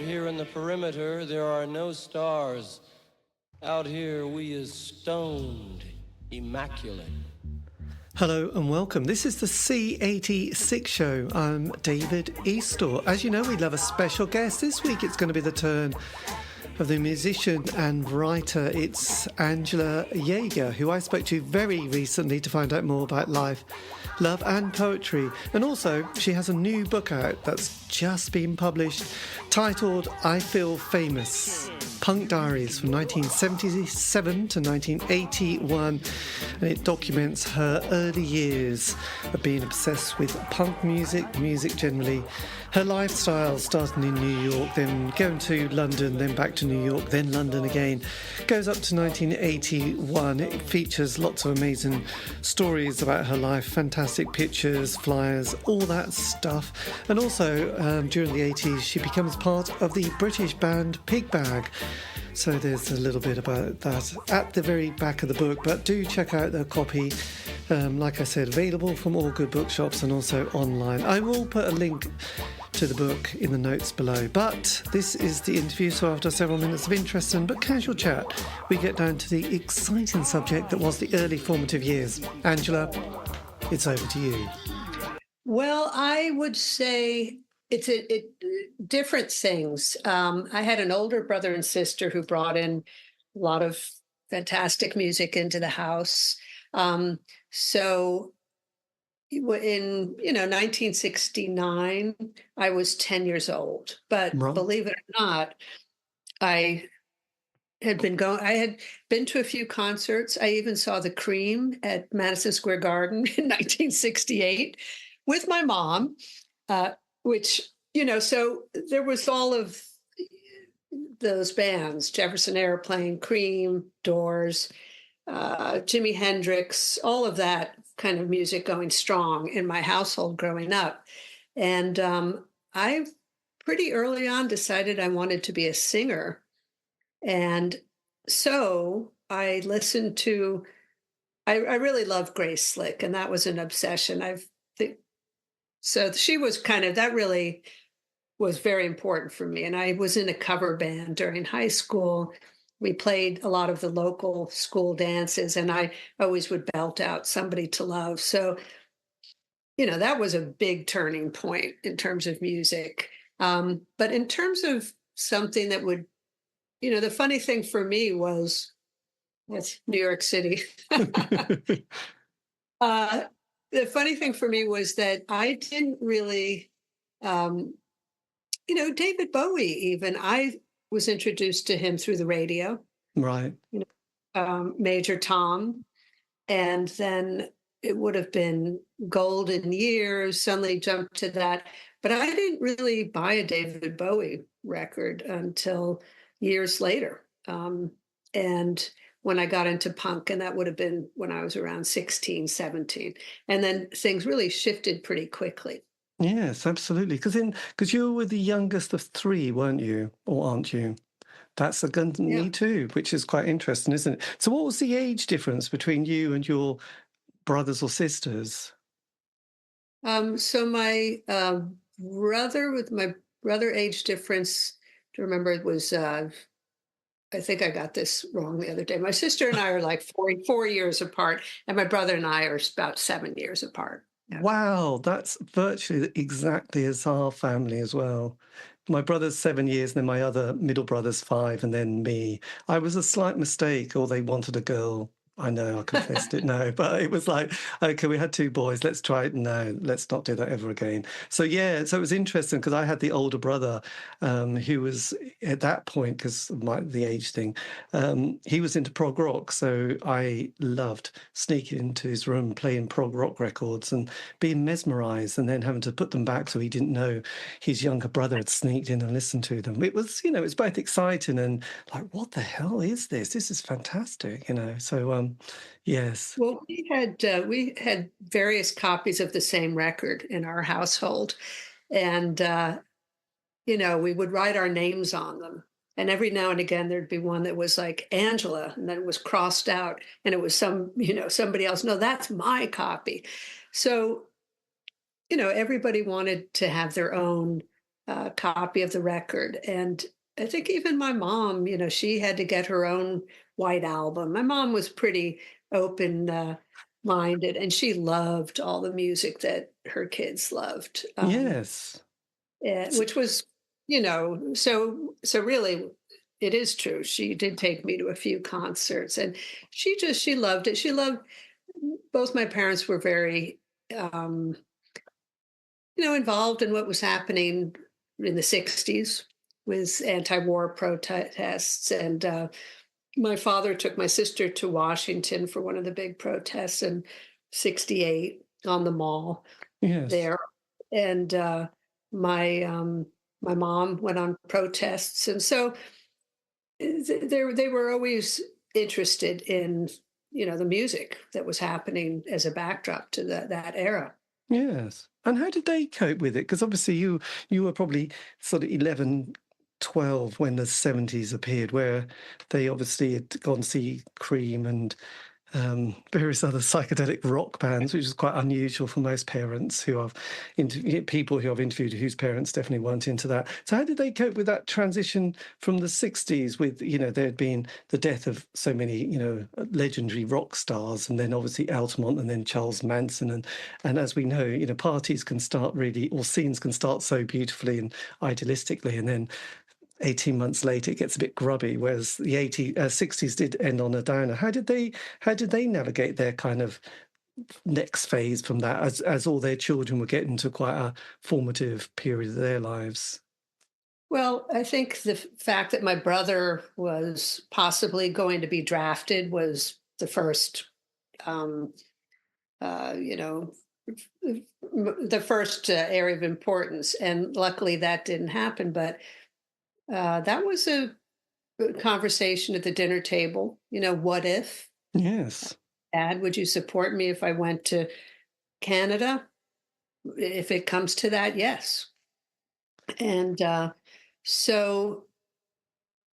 here in the perimeter, there are no stars. Out here, we is stoned, immaculate. Hello and welcome. This is the C86 show. I'm David Eastaugh. As you know, we love a special guest. This week it's going to be the turn of the musician and writer. It's Angela Jaeger, who I spoke to very recently to find out more about life, love and poetry. And also, she has a new book out that's just been published titled I Feel Famous. Punk Diaries from 1977 to 1981, and it documents her early years of being obsessed with punk music generally, her lifestyle starting in New York, then going to London, then back to New York, then London again, goes up to 1981. It features lots of amazing stories about her life, fantastic pictures, flyers, all that stuff. And also, during the 80s, she becomes part of the British band Pig Bag. So there's a little bit about that at the very back of the book, but do check out the copy. Like I said, available from all good bookshops and also online. I will put a link to the book in the notes below. But this is the interview, so after several minutes of interesting but casual chat, we get down to the exciting subject that was the early formative years. Angela, it's over to you. Well, I would say it's different things. I had an older brother and sister who brought in a lot of fantastic music into the house. So in 1969, I was 10 years old. But believe it or not, I had been to a few concerts. I even saw the Cream at Madison Square Garden in 1968 with my mom. Which, so there was all of those bands, Jefferson Airplane, Cream, Doors, Jimi Hendrix, all of that kind of music going strong in my household growing up. And I pretty early on decided I wanted to be a singer. And so I listened to, I really love Grace Slick, and that was an obsession. So she was that really was very important for me. And I was in a cover band during high school. We played a lot of the local school dances, and I always would belt out Somebody to Love. So, that was a big turning point in terms of music. But in terms of something that would, the funny thing for me was, it's New York City. The funny thing for me was that I didn't really, David Bowie, even, I was introduced to him through the radio. Right. Major Tom. And then it would have been Golden Years, suddenly jumped to that. But I didn't really buy a David Bowie record until years later. And when I got into punk, and that would have been when I was around 16, 17. And then things really shifted pretty quickly. Yes, absolutely. Because you were the youngest of three, weren't you? Or aren't you? That's me too, which is quite interesting, isn't it? So what was the age difference between you and your brothers or sisters? So my brother age difference, to remember, it was... I think I got this wrong the other day. My sister and I are like 4 years apart, and my brother and I are about 7 years apart. Yeah. Wow, that's virtually exactly as our family as well. My brother's 7 years, and then my other middle brother's 5, and then me. I was a slight mistake, or they wanted a girl. I know, I confessed it, no. But it was like, okay, we had 2 boys, let's try it. No, let's not do that ever again. So, yeah, so it was interesting because I had the older brother who was at that point, because of the age thing, he was into prog rock. So I loved sneaking into his room, playing prog rock records and being mesmerised and then having to put them back so he didn't know his younger brother had sneaked in and listened to them. It was, it was both exciting and like, what the hell is this? This is fantastic, So, yes. Well, we had various copies of the same record in our household, and we would write our names on them. And every now and again, there'd be one that was like Angela, and then it was crossed out, and it was somebody else. No, that's my copy. So, everybody wanted to have their own copy of the record. And I think even my mom, she had to get her own white album. My mom was pretty open minded, and she loved all the music that her kids loved. Yes. Which was, so really, it is true. She did take me to a few concerts, and she loved it. She loved, both my parents were very, um, involved in what was happening in the 60s with anti-war protests. And my father took my sister to Washington for one of the big protests in 68 on the mall Yes. there. And my my mom went on protests. And so they were always interested in, the music that was happening as a backdrop to that era. Yes. And how did they cope with it? Because obviously you were probably sort of 11, 12 when the 70s appeared, where they obviously had gone to see Cream and various other psychedelic rock bands, which is quite unusual for most parents who I've people who I've interviewed whose parents definitely weren't into that. So how did they cope with that transition from the 60s with, there had been the death of so many, legendary rock stars, and then obviously Altamont and then Charles Manson. And as we know, parties can start really, or scenes can start so beautifully and idealistically, and then 18 months later it gets a bit grubby, whereas the 60s did end on a downer. How did they navigate their kind of next phase from that, as all their children were getting to quite a formative period of their lives? Well, I think the fact that my brother was possibly going to be drafted was the first, um, you know, the first area of importance. And luckily that didn't happen. But that was a conversation at the dinner table. What if? Yes. Dad, would you support me if I went to Canada? If it comes to that, yes. And so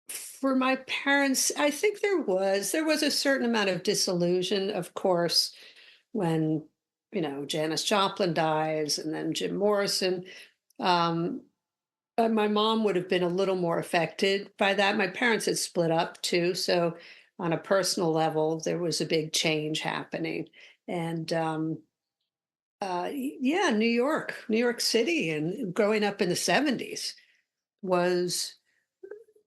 for my parents, I think there was a certain amount of disillusion, of course, when Janis Joplin dies, and then Jim Morrison. Um, my mom would have been a little more affected by that. My parents had split up too, so on a personal level, there was a big change happening. And yeah, New York City, and growing up in the 70s was,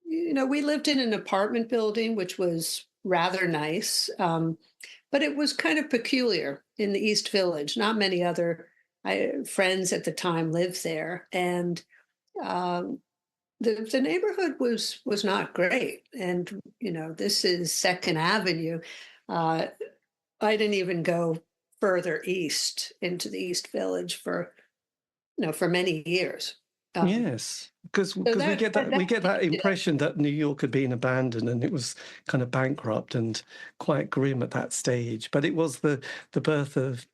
we lived in an apartment building, which was rather nice, but it was kind of peculiar in the East Village. Not many other friends at the time lived there, and um, the neighborhood was not great. And this is Second Avenue. Uh, I didn't even go further east into the East Village for many years. Um, Yes, because so we get that yeah. impression that New York had been abandoned and it was kind of bankrupt and quite grim at that stage. But it was the birth of,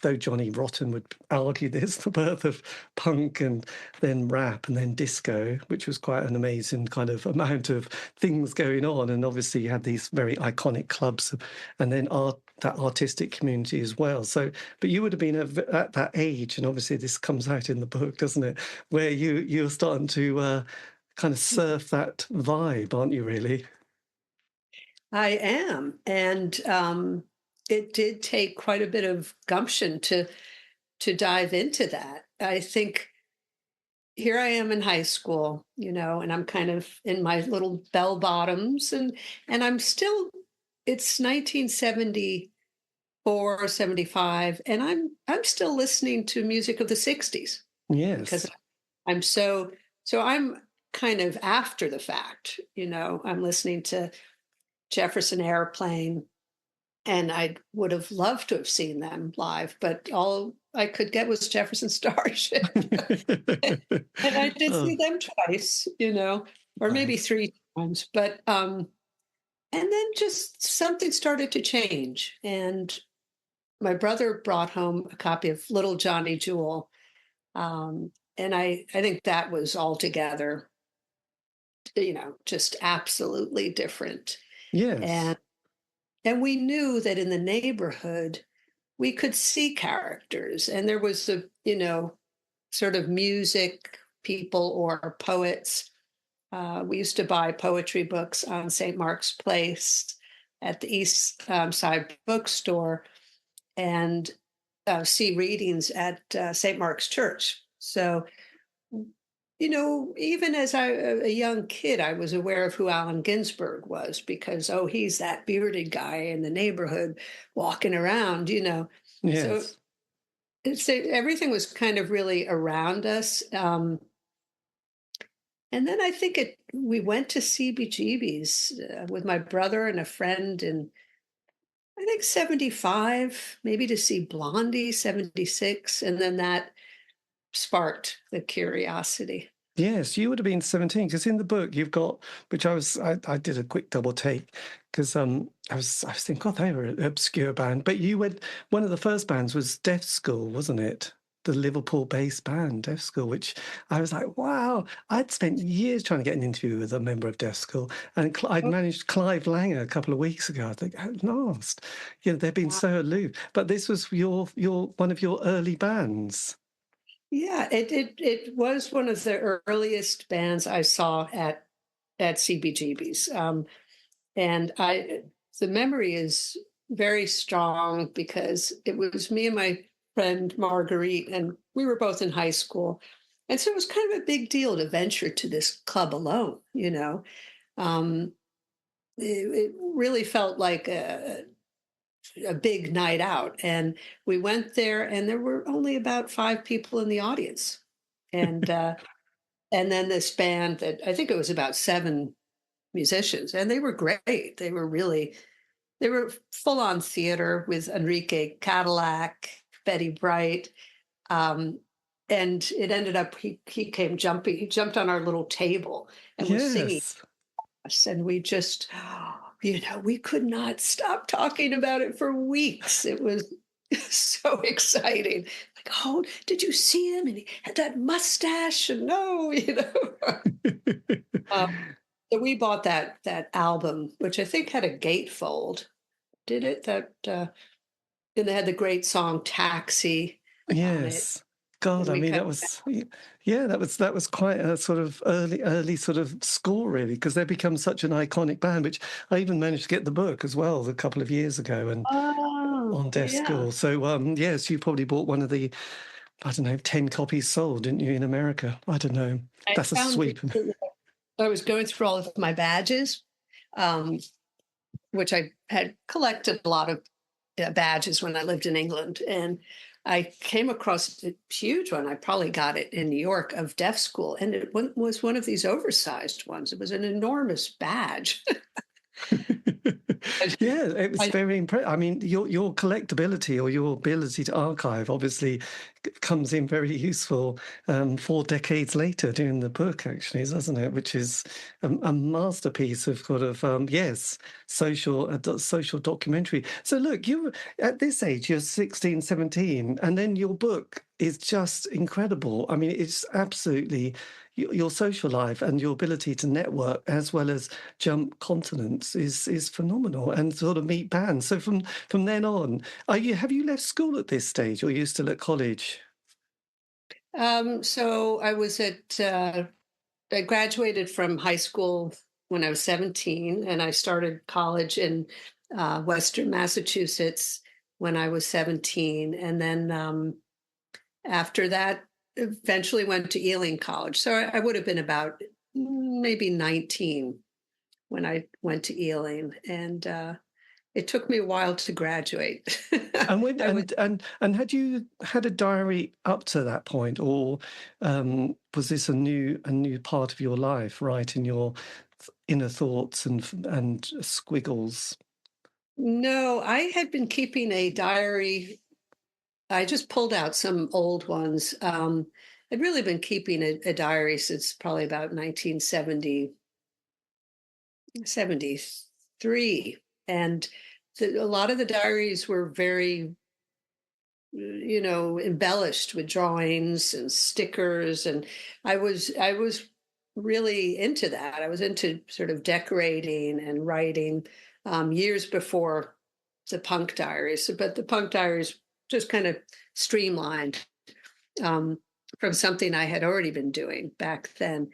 though Johnny Rotten would argue this, the birth of punk and then rap and then disco, which was quite an amazing kind of amount of things going on. And obviously you had these very iconic clubs and then that artistic community as well. So, but you would have been at that age, and obviously this comes out in the book, doesn't it? Where you're starting to kind of surf that vibe, aren't you? Really? I am, and it did take quite a bit of gumption to dive into that. I think here I am in high school, and I'm kind of in my little bell bottoms, and I'm still. It's 1974, 75, and I'm still listening to music of the 60s because Yes. I'm kind of after the fact. I'm listening to Jefferson Airplane, and I would have loved to have seen them live, but all I could get was Jefferson Starship. And I did see Oh, them twice, or maybe nice. three times. But and then just something started to change. And my brother brought home a copy of Little Johnny Jewel. And I think that was altogether, just absolutely different. Yes. And we knew that in the neighborhood we could see characters, and there was sort of music people or poets. We used to buy poetry books on St. Mark's Place at the East Side bookstore and see readings at St. Mark's Church. So, even as a young kid, I was aware of who Allen Ginsberg was because, he's that bearded guy in the neighborhood walking around, So Yes. everything was kind of really around us. And then I think we went to CBGB's with my brother and a friend in, I think, 75, maybe to see Blondie, 76. And then that sparked the curiosity. Yes, you would have been 17 because in the book you've got, which I did a quick double take because I was thinking, God, they were an obscure band. But one of the first bands was Deaf School, wasn't it? The Liverpool-based band, Deaf School, which I was like, wow. I'd spent years trying to get an interview with a member of Deaf School, and I'd managed Clive Langer a couple of weeks ago. I think, at last, they've been so aloof. But this was your one of your early bands. Yeah, it was one of the earliest bands I saw at CBGB's, and the memory is very strong because it was me and my friend Marguerite, and we were both in high school, and so it was kind of a big deal to venture to this club alone. Um, it really felt like a big night out, and we went there, and there were only about 5 people in the audience, and then this band that I think it was about 7 musicians, and they were great. They were full on theater with Enrique Cadillac, Betty Bright, and it ended up he came jumping. He jumped on our little table and was singing Yes. us, and we just, we could not stop talking about it for weeks. It was so exciting. Like, oh, did you see him? And he had that mustache. And no, Um, so we bought that album, which I think had a gatefold. Did it? And they had the great song "Taxi" on it. Yes. God, And I we mean, kind that was quite a sort of early sort of score, really, because they become such an iconic band, which I even managed to get the book as well a couple of years ago and on Deaf yeah. School. So, yes, you probably bought one of the, I don't know, 10 copies sold, didn't you, in America? I don't know. I That's a found sweep. I was going through all of my badges, um, which I had collected a lot of badges when I lived in England, and I came across a huge one. I probably got it in New York of Deaf School, and it was one of these oversized ones. It was an enormous badge. Yeah, it was I, very impressive. I mean, your collectability or your ability to archive obviously comes in very useful 4 decades later doing the book, actually, doesn't it? Which is a masterpiece of sort of yes, social documentary. So look, you at this age, you're 16, 17, and then your book is just incredible. I mean, it's absolutely your social life and your ability to network as well as jump continents is phenomenal and sort of meet bands. So from then on, have you left school at this stage or are you still at college? so I graduated from high school when I was 17, and I started college in Western Massachusetts when I was 17. And then after that, eventually went to Ealing College. So I would have been about maybe 19 when I went to Ealing. And it took me a while to graduate. And when I was and had you had a diary up to that point, or was this a new part of your life, right, in your inner thoughts and squiggles? No, I had been keeping a diary. I just pulled out some old ones. I'd really been keeping a diary since probably about 1973. And a lot of the diaries were very, embellished with drawings and stickers. And I was really into that. I was into sort of decorating and writing years before the punk diaries. But the punk diaries just kind of streamlined. Um, from something I had already been doing back then.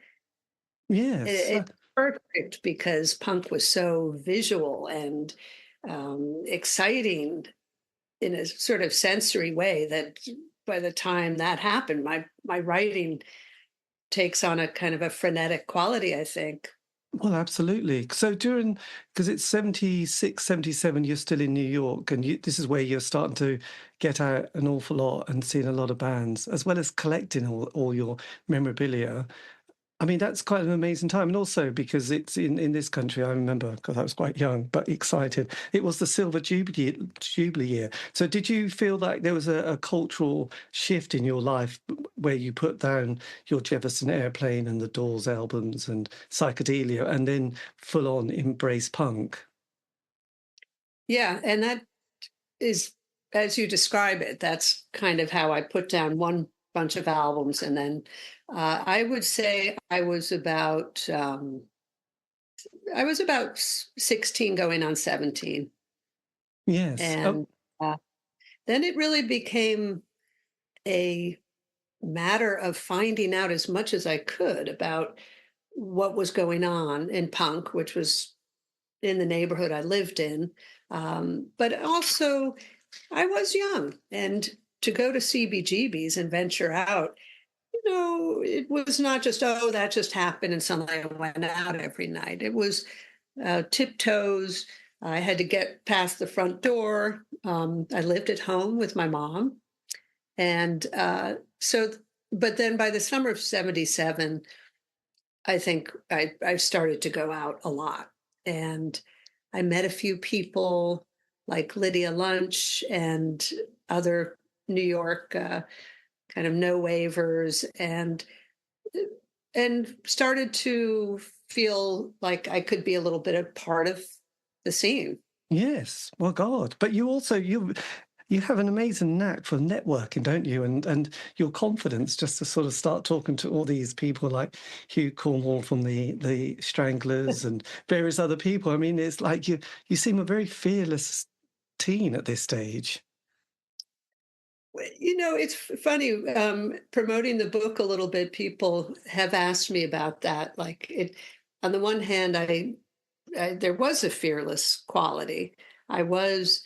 Yes. It's perfect because punk was so visual and exciting in a sort of sensory way that by the time that happened, my writing takes on a kind of a frenetic quality, I think. Well, absolutely. So because it's 76, 77, you're still in New York, and this is where you're starting to get out an awful lot and seeing a lot of bands, as well as collecting all your memorabilia. I mean, that's quite an amazing time. And also because it's in this country, I remember, because I was quite young, but excited, it was the Silver Jubilee year. So did you feel like there was a cultural shift in your life where you put down your Jefferson Airplane and the Doors albums and psychedelia and then full on embrace punk? Yeah, and that is, as you describe it, that's kind of how I put down one bunch of albums. And then I would say I was about 16 going on 17. Yes. Oh, And then it really became a matter of finding out as much as I could about what was going on in punk, which was in the neighborhood I lived in. But also, I was young, and to go to CBGBs and venture out, it was not just, oh, that just happened and suddenly I went out every night. It was tiptoes. I had to get past the front door. I lived at home with my mom. And but then by the summer of 77, I think I started to go out a lot. And I met a few people like Lydia Lunch and other New York kind of no waivers, and started to feel like I could be a little bit a part of the scene. yes. Well, God. But you have an amazing knack for networking, don't you? And your confidence just to sort of start talking to all these people like Hugh Cornwall from the Stranglers and various other people. I mean, it's like you seem a very fearless teen at this stage. It's funny, promoting the book a little bit. People have asked me about that. Like it, on the one hand, there was a fearless quality. I was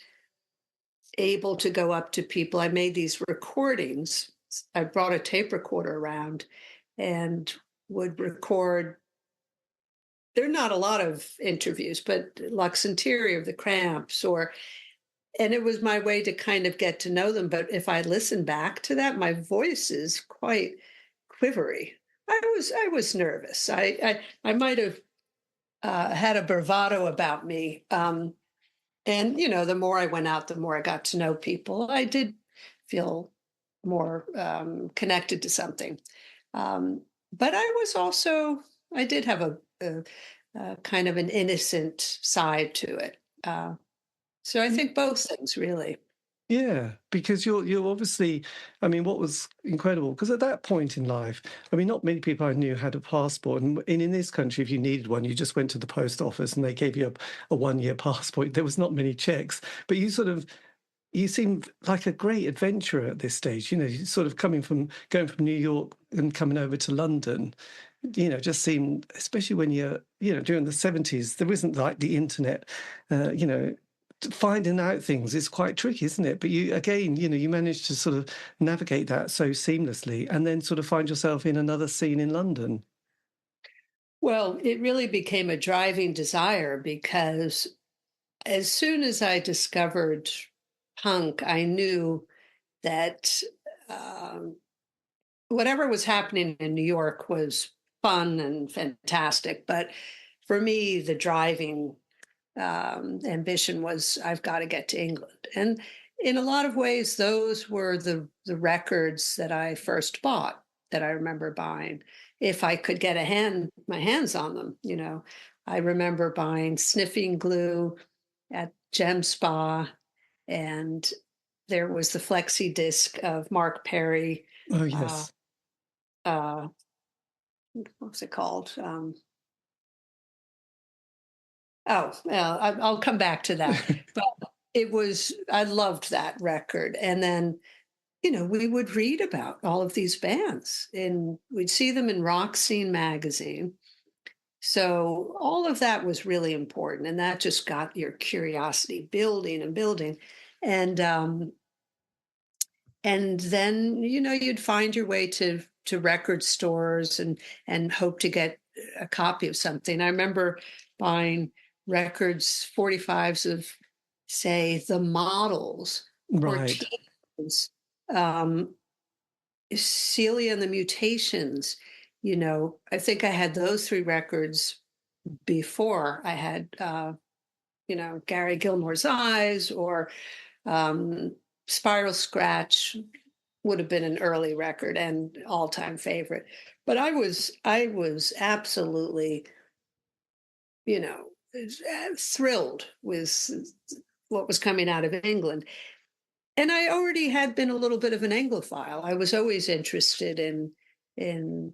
able to go up to people. I made these recordings. I brought a tape recorder around and would record. There are not a lot of interviews, but Lux Interior, the Cramps, and it was my way to kind of get to know them. But if I listen back to that, my voice is quite quivery. I was nervous. I might have had a bravado about me. And the more I went out, the more I got to know people. I did feel more connected to something. But I did have a kind of an innocent side to it. So I think both things really. Yeah, because you're obviously, I mean, what was incredible, because at that point in life, I mean, not many people I knew had a passport. And in this country, if you needed one, you just went to the post office and they gave you a 1-year passport. There was not many checks, but you seemed like a great adventurer at this stage. You sort of going from New York and coming over to London, just seemed, especially when during the 70s, there wasn't like the internet, finding out things is quite tricky, isn't it? But you managed to sort of navigate that so seamlessly and then sort of find yourself in another scene in London. Well, it really became a driving desire because as soon as I discovered punk, I knew that um, whatever was happening in New York was fun and fantastic. But for me, the driving ambition was I've got to get to England. And in a lot of ways, those were the records that I first bought that I remember buying. If I could get my hands on them, I remember buying Sniffing Glue at Gem Spa, and there was the flexi disc of Mark Perry. Oh, Uh, yes. uh, what was it called? Oh, well, I'll come back to that. But I loved that record. And then we would read about all of these bands and we'd see them in Rock Scene magazine. So all of that was really important. And that just got your curiosity building and building. And and then you'd find your way to record stores and hope to get a copy of something. I remember buying records 45s of, say, the Models or Right. Teens, um, Celia and the Mutations. I think I had those three records before I had Gary Gilmore's Eyes, or Spiral Scratch would have been an early record and all-time favorite. But I was absolutely, you know, thrilled with what was coming out of England. And I already had been a little bit of an Anglophile. I was always interested in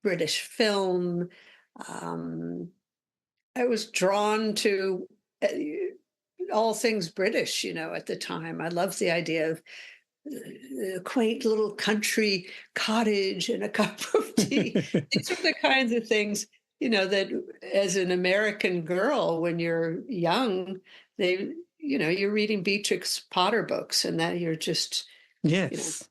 British film. Um, I was drawn to all things British, at the time. I loved the idea of a quaint little country cottage and a cup of tea. These are the kinds of things, that as an American girl, when you're young, you're reading Beatrix Potter books and that you're just, you know, Yes.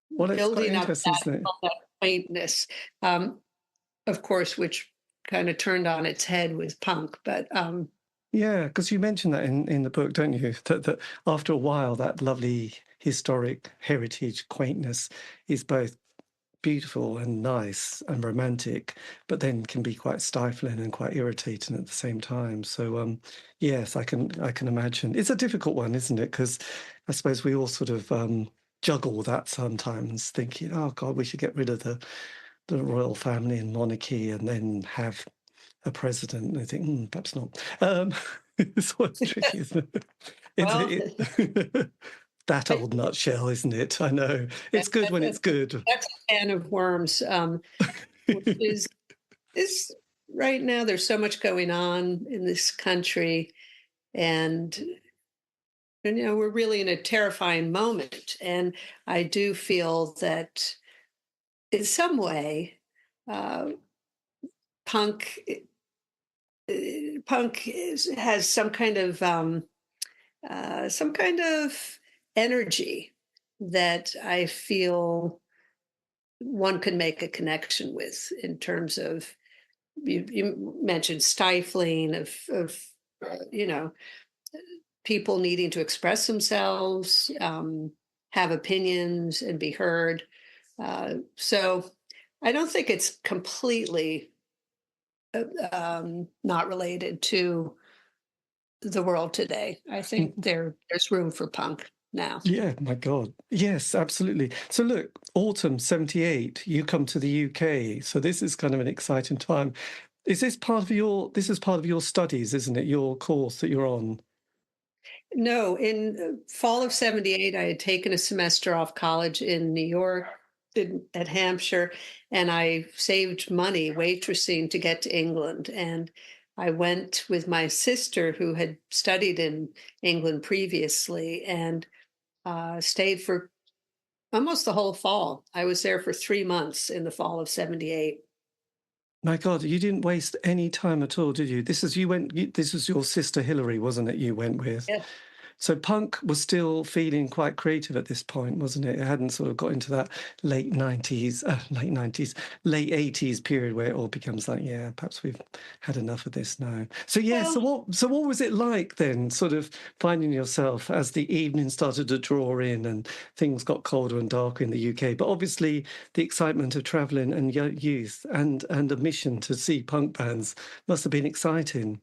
Well, it's quite building up interesting, isn't it? all that quaintness. Of course, which kind of turned on its head with punk, but Yeah, because you mentioned that in the book, don't you? That after a while, that lovely historic heritage quaintness is both beautiful and nice and romantic, but then can be quite stifling and quite irritating at the same time. So, yes, I can imagine. It's a difficult one, isn't it? Because I suppose we all sort of juggle that sometimes, thinking, "Oh God, we should get rid of the royal family and monarchy, and then have a president." And I think, perhaps not. It's always tricky, isn't it? It's well, that old nutshell, isn't it? I know. It's good when it's good. that's a can of worms, which is right now. There's so much going on in this country, and we're really in a terrifying moment. And I do feel that in some way, uh, punk has some kind of energy that I feel one could make a connection with, in terms of, you mentioned stifling of you know people needing to express themselves, have opinions, and be heard. So I don't think it's completely not related to the world today. I think there's room for punk now. Yeah, my God. Yes, absolutely. So look, autumn 78, you come to the UK. So this is kind of an exciting time. Is this this is part of your studies, isn't it? Your course that you're on? No, in fall of 78, I had taken a semester off college in New York, at Hampshire, and I saved money waitressing to get to England. And I went with my sister, who had studied in England previously, and stayed for almost the whole fall. I was there for 3 months in the fall of 78. My God, you didn't waste any time at all, did you? This was your sister Hilary, wasn't it, you went with? Yeah. So punk was still feeling quite creative at this point, wasn't it? It hadn't sort of got into that late 90s, late 80s period where it all becomes like, yeah, perhaps we've had enough of this now. So yeah, Well, so what was it like then, sort of finding yourself as the evening started to draw in and things got colder and darker in the UK? But obviously the excitement of travelling and youth and a mission to see punk bands must have been exciting.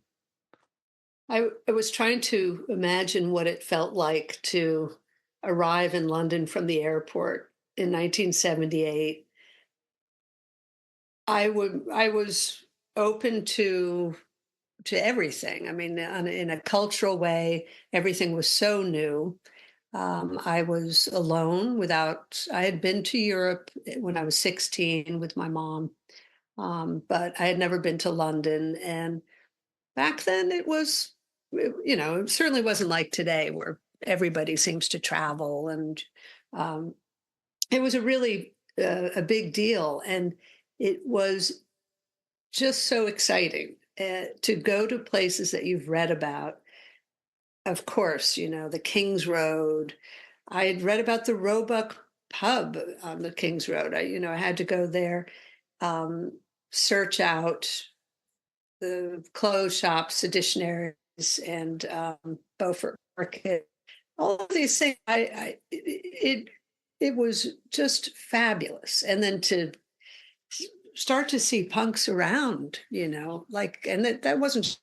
I was trying to imagine what it felt like to arrive in London from the airport in 1978. I was open to everything. I mean, in a cultural way, everything was so new. I was alone without. I had been to Europe when I was 16 with my mom, but I had never been to London. And back then, it certainly wasn't like today, where everybody seems to travel and It was a really a big deal, and it was just so exciting to go to places that you've read about. Of course, the King's Road. I had read about the Roebuck pub on the King's Road. I had to go there, um, search out the clothes shops, the dictionaries, and Beaufort Market. All of these things. It was just fabulous, and then to start to see punks around, and that wasn't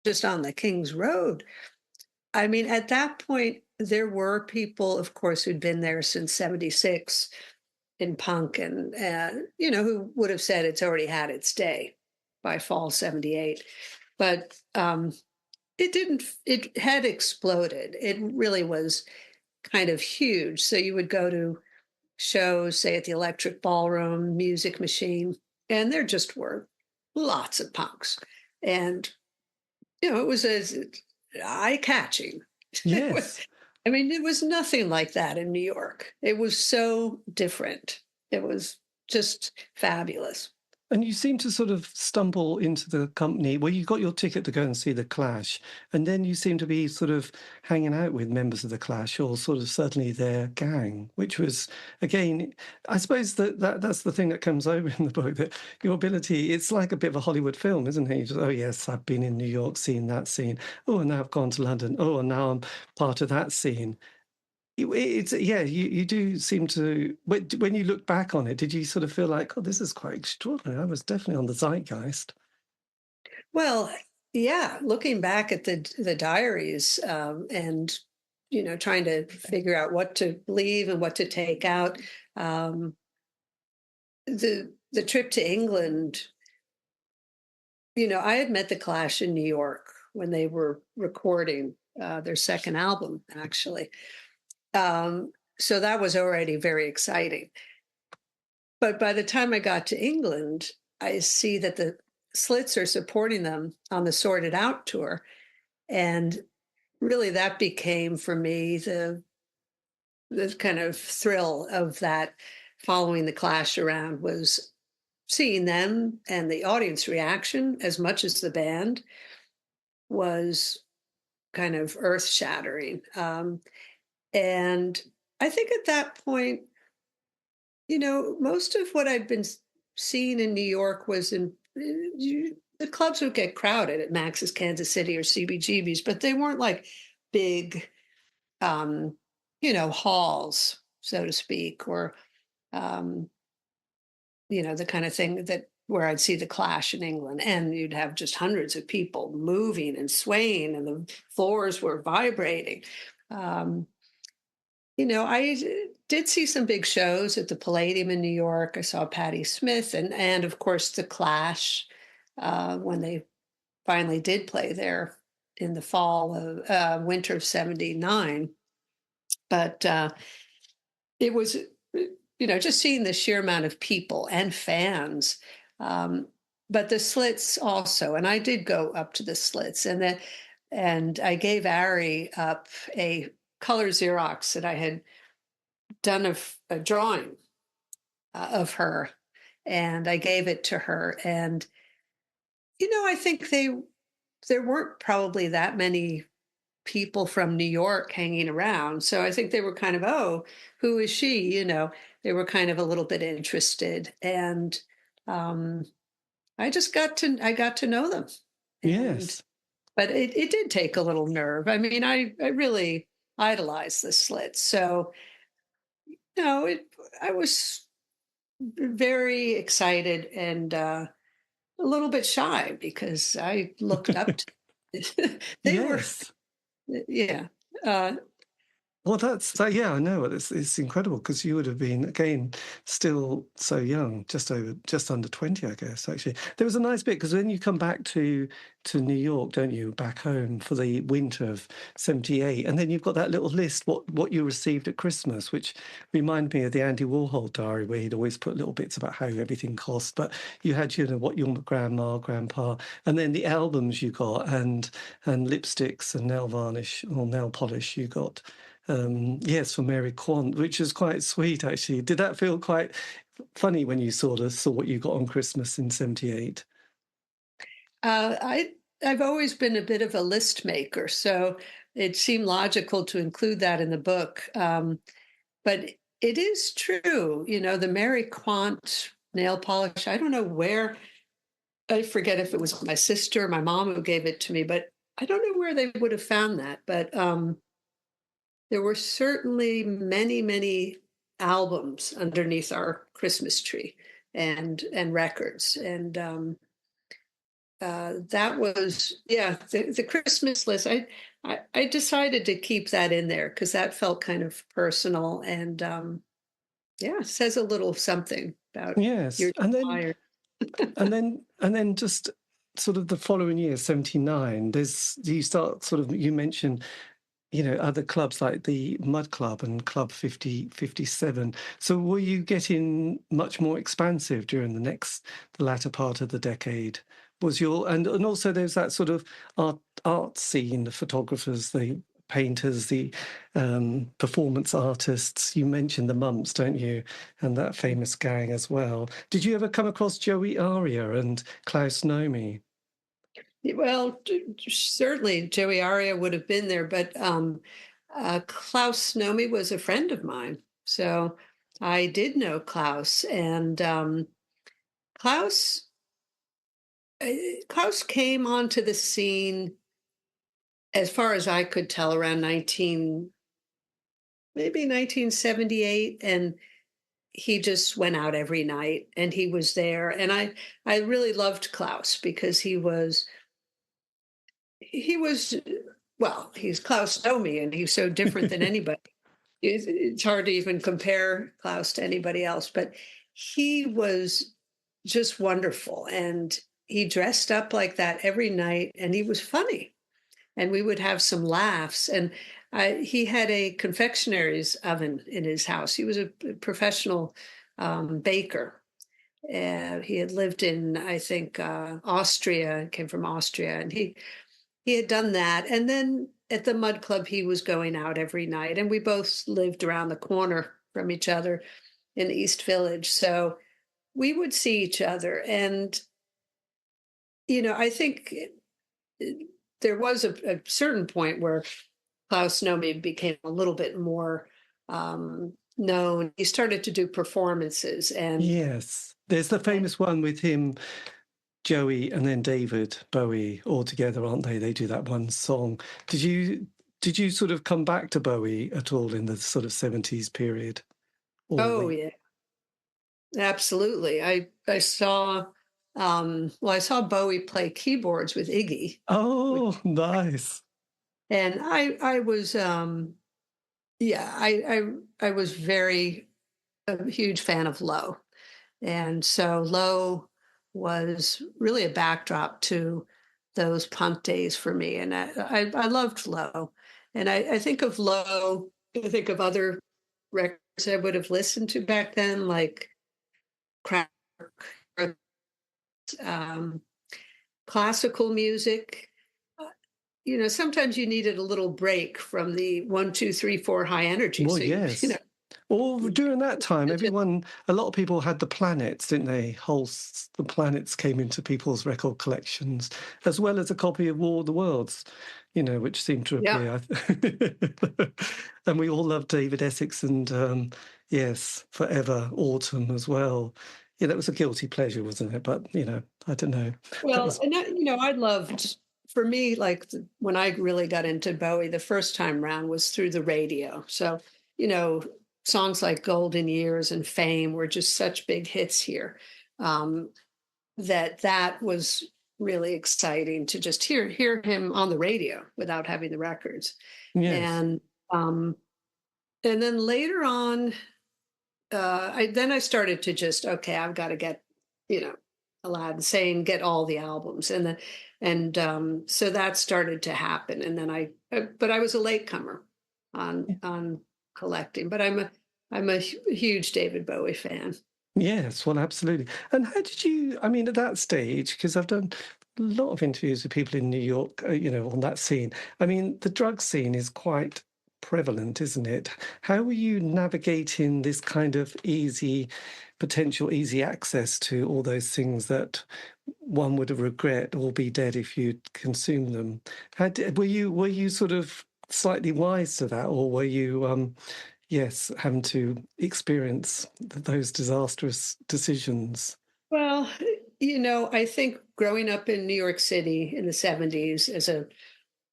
just on the King's Road. I mean, at that point, there were people, of course, who'd been there since '76 in punk, and who would have said it's already had its day by fall '78. But it didn't. It had exploded. It really was kind of huge. So you would go to shows, say at the Electric Ballroom, Music Machine, and there just were lots of punks, and it was eye-catching. Yes. I mean, it was nothing like that in New York. It was so different. It was just fabulous. And you seem to sort of stumble into the company. Well, you got your ticket to go and see the Clash, and then you seem to be sort of hanging out with members of the Clash, or sort of certainly their gang, which was, again, I suppose that's the thing that comes over in the book, that your ability, it's like a bit of a Hollywood film, isn't it? You just, oh, yes, I've been in New York, seen that scene. Oh, and now I've gone to London. Oh, and now I'm part of that scene. It's you do seem to, when you look back on it, did you sort of feel like, oh, this is quite extraordinary? I was definitely on the zeitgeist. Well, yeah, looking back at the diaries, and trying to figure out what to leave and what to take out. The trip to England, I had met the Clash in New York when they were recording their second album, actually. So that was already very exciting. But by the time I got to England, I see that the Slits are supporting them on the Sorted Out tour. And really that became for me the kind of thrill of that, following the Clash around, was seeing them, and the audience reaction as much as the band was kind of earth shattering. And I think at that point, most of what I'd been seeing in New York was the clubs would get crowded at Max's Kansas City or CBGB's, but they weren't like big, halls, so to speak, or, the kind of thing that where I'd see the Clash in England, and you'd have just hundreds of people moving and swaying, and the floors were vibrating. Um, I did see some big shows at the Palladium in New York. I saw Patti Smith, and of course the Clash when they finally did play there in the fall of winter of '79. But it was, just seeing the sheer amount of people and fans. But the Slits also, and I did go up to the Slits, and I gave Ari up a color Xerox that I had done of a drawing of her, and I gave it to her. And I think there weren't probably that many people from New York hanging around, so I think they were kind of, oh, who is she? They were kind of a little bit interested, and um, I got to know them. Yes. But it did take a little nerve. I mean, I really idolized the Slits, so I was very excited and a little bit shy because I looked up to they were, Yes. yeah. Uh, Well, yeah, I know. It's incredible, because you would have been, again, still so young, just under 20, I guess, actually. There was a nice bit, because when you come back to New York, don't you, back home for the winter of '78, and then you've got that little list, what you received at Christmas, which reminded me of the Andy Warhol diary, where he'd always put little bits about how everything cost, but you had, what your grandma, grandpa, and then the albums you got, and lipsticks and nail varnish or nail polish you got. yes, for Mary Quant, which is quite sweet, actually. Did that feel quite funny when you sort of saw what you got on Christmas in 78? I've always been a bit of a list maker, so it seemed logical to include that in the book. But it is true, the Mary Quant nail polish. I don't know where, I forget if it was my sister or my mom who gave it to me, but I don't know where they would have found that. But there were certainly many, many albums underneath our Christmas tree and records. And that was, yeah, the Christmas list. I decided to keep that in there because that felt kind of personal and yeah, says a little something about Yes, your desire. and then just sort of the following year, 79. You mentioned other clubs like the Mud Club and Club 57. So were you getting much more expansive during the latter part of the decade? And also there's that sort of art scene, the photographers, the painters, the performance artists. You mentioned the Mumps, don't you? And that famous gang as well. Did you ever come across Joey Aria and Klaus Nomi? Well, certainly Joey Aria would have been there, but Klaus Nomi was a friend of mine. So I did know Klaus, and Klaus Klaus came onto the scene, as far as I could tell, around maybe 1978, and he just went out every night, and he was there, and I really loved Klaus because he was well, he's Klaus Nomi, and he's so different than anybody. It's hard to even compare Klaus to anybody else, but he was just wonderful, and he dressed up like that every night, and he was funny, and we would have some laughs. And he had a confectionaries oven in his house. He was a professional baker. He had lived in, I think, Austria, came from Austria, and he had done that. And then at the Mud Club, he was going out every night, and we both lived around the corner from each other in the East Village. So we would see each other. And, I think there was a certain point where Klaus Nomi became a little bit more known. He started to do performances. And Yes. There's the famous one with him, Joey, and then David Bowie all together, aren't they? They do that one song. Did you sort of come back to Bowie at all in the sort of 70s period? yeah, absolutely. I saw I saw Bowie play keyboards with Iggy. Oh, nice. And I was yeah, I was very a huge fan of Low. And so Low was really a backdrop to those punk days for me. And I loved Low. And I think of Low, I think of other records I would have listened to back then, like Crack, um, classical music. Sometimes you needed a little break from the 1, 2, 3, 4 high energy. Well, So yes. Well, during that time, a lot of people had the planets, didn't they? The planets came into people's record collections, as well as a copy of War of the Worlds, which seemed to yeah. appear. And we all loved David Essex and, yes, Forever Autumn as well. Yeah, that was a guilty pleasure, wasn't it? But, I don't know. Well, and I loved, for me, like when I really got into Bowie the first time round was through the radio. So, songs like Golden Years and Fame were just such big hits here, that was really exciting to just hear him on the radio without having the records. Yes. And then later on, I started to just, okay, I've got to get, Aladdin saying, get all the albums. So that started to happen. And then but I was a latecomer on collecting, but I'm a huge David Bowie fan. Yes, well, absolutely. And how did you, at that stage, because I've done a lot of interviews with people in New York, on that scene. The drug scene is quite prevalent, isn't it? How were you navigating this kind of potential easy access to all those things that one would regret or be dead if you'd consumed them? Were you sort of slightly wise to that, or were you yes, having to experience those disastrous decisions? Well, I think growing up in New York City in the 70s as a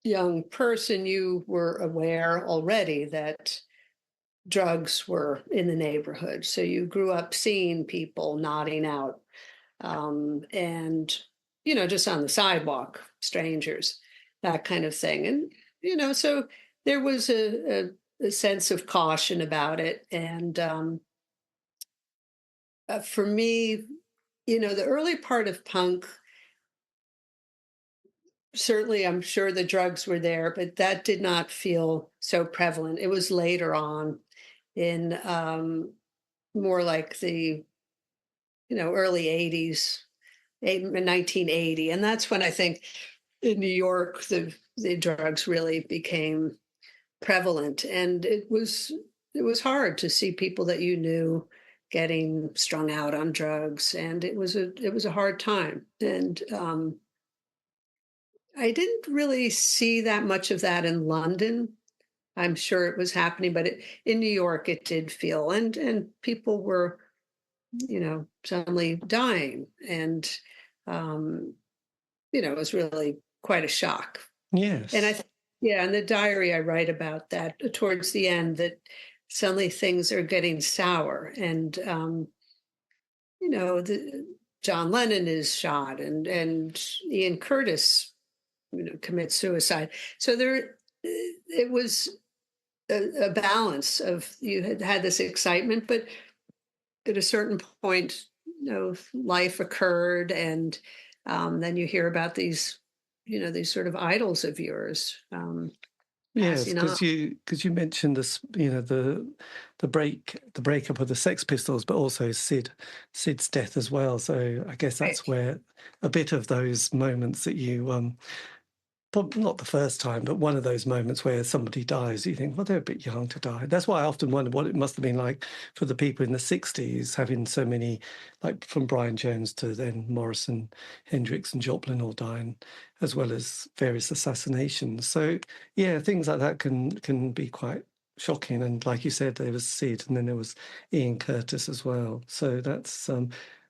young person, you were aware already that drugs were in the neighborhood. So you grew up seeing people nodding out and, just on the sidewalk, strangers, that kind of thing. And, so there was a sense of caution about it. And for me, the early part of punk, certainly I'm sure the drugs were there, but that did not feel so prevalent. It was later on in more like the early 80s, 1980, and that's when I think in New York the drugs really became prevalent, and it was hard to see people that you knew getting strung out on drugs, and it was a hard time. And I didn't really see that much of that in London. I'm sure it was happening, but in New York, it did feel, and people were, suddenly dying, and um, it was really quite a shock. And Yes. yeah, in the diary, I write about that towards the end, that suddenly things are getting sour, and John Lennon is shot, and Ian Curtis, commits suicide. So it was a balance of, you had this excitement, but at a certain point, life occurred, and then you hear about these sort of idols of yours Yes, passing on. because you mentioned this, the breakup of the Sex Pistols, but also Sid's death as well. So I guess Right. that's where a bit of those moments that you not the first time, but one of those moments where somebody dies, you think, well, they're a bit young to die. That's why I often wonder what it must have been like for the people in the 60s, having so many, like from Brian Jones to then Morrison, Hendrix and Joplin all dying, as well as various assassinations. So yeah, things like that can be quite shocking. And like you said, there was Sid, and then there was Ian Curtis as well. So that's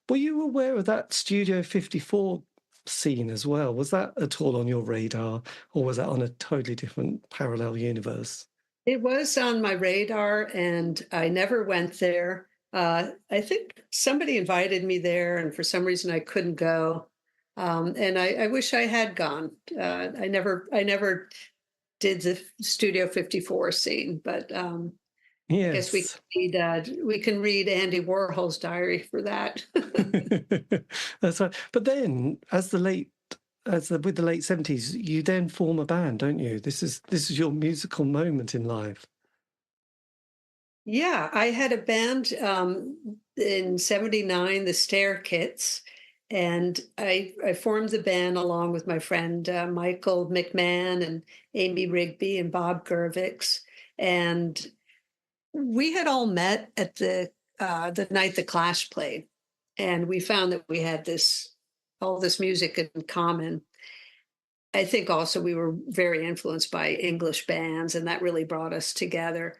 were you aware of that Studio 54 scene as well? Was that at all on your radar, or was that on a totally different parallel universe? It was on my radar, and I never went there. I think somebody invited me there, and for some reason I couldn't go. And I wish I had gone. I never did the Studio 54 scene, but I guess Yes. we can read Andy Warhol's diary for that. That's right. But then, with the late 70s, you then form a band, don't you? This is your musical moment in life. Yeah, I had a band in '79, the Stair Kits, and I formed the band along with my friend Michael McMahon and Amy Rigby and Bob Gervix, and we had all met at the night the Clash played, and we found that we had all this music in common. I think also we were very influenced by English bands, and that really brought us together.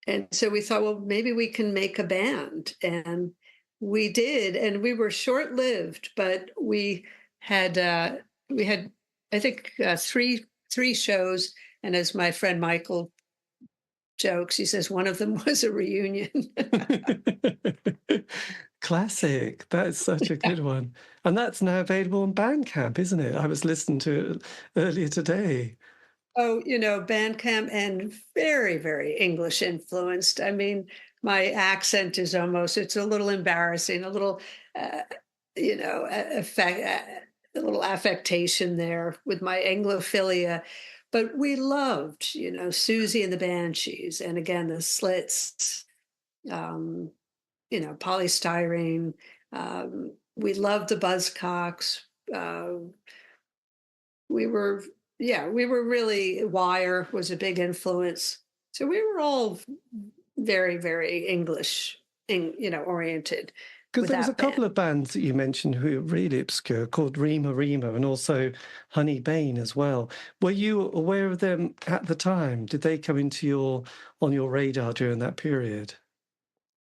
And so we thought, well, maybe we can make a band. And we did, and we were short-lived, but we had I think three shows. And as my friend Michael jokes, he says one of them was a reunion. Classic. That's such a good one. And that's now available on Bandcamp, isn't it? I was listening to it earlier today. Oh, Bandcamp, and very, very English influenced. I mean, my accent is it's a little embarrassing, a little, uh, a little affectation there with my anglophilia. But we loved, Susie and the Banshees, and again, the Slits, um, polystyrene. We loved the Buzzcocks. We were, yeah, we were really, Wire was a big influence. So we were all very, very English, oriented Because with there was a that band. couple of bands that you mentioned who are really obscure, called Rima Rima and also Honey Bane as well. Were you aware of them at the time? Did they come on your radar during that period?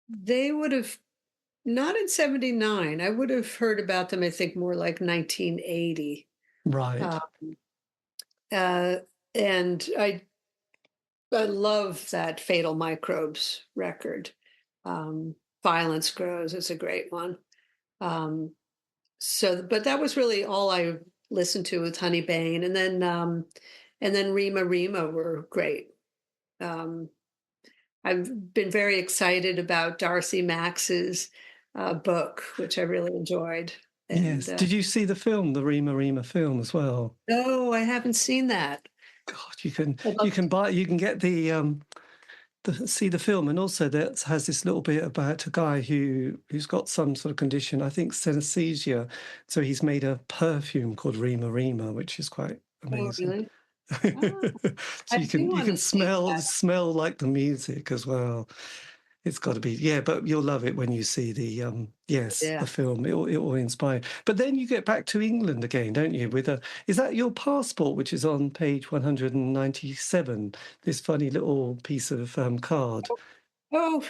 They would have not in 79. I would have heard about them, I think, more like 1980. Right. Uh, uh, and I love that Fatal Microbes record. Violence Grows is a great one. Um, but that was really all I listened to with Honey Bane, and then Rima Rima were great. Um, I've been very excited about Darcy Max's book, which I really enjoyed. And Yes. Did you see the film, the Rima Rima film as well? no, I haven't seen that. God, I'd love you can get see the film, and also that has this little bit about a guy who's got some sort of condition, I think synesthesia. So he's made a perfume called Rima Rima, which is quite oh, amazing. really? Oh, So I do you want can to see that. smell like the music as well. It's got to be, yeah, but you'll love it when you see the Yeah. film. It will inspire. But then you get back to England again, don't you? Is that your passport, which is on page 197? This funny little piece of card. Oh,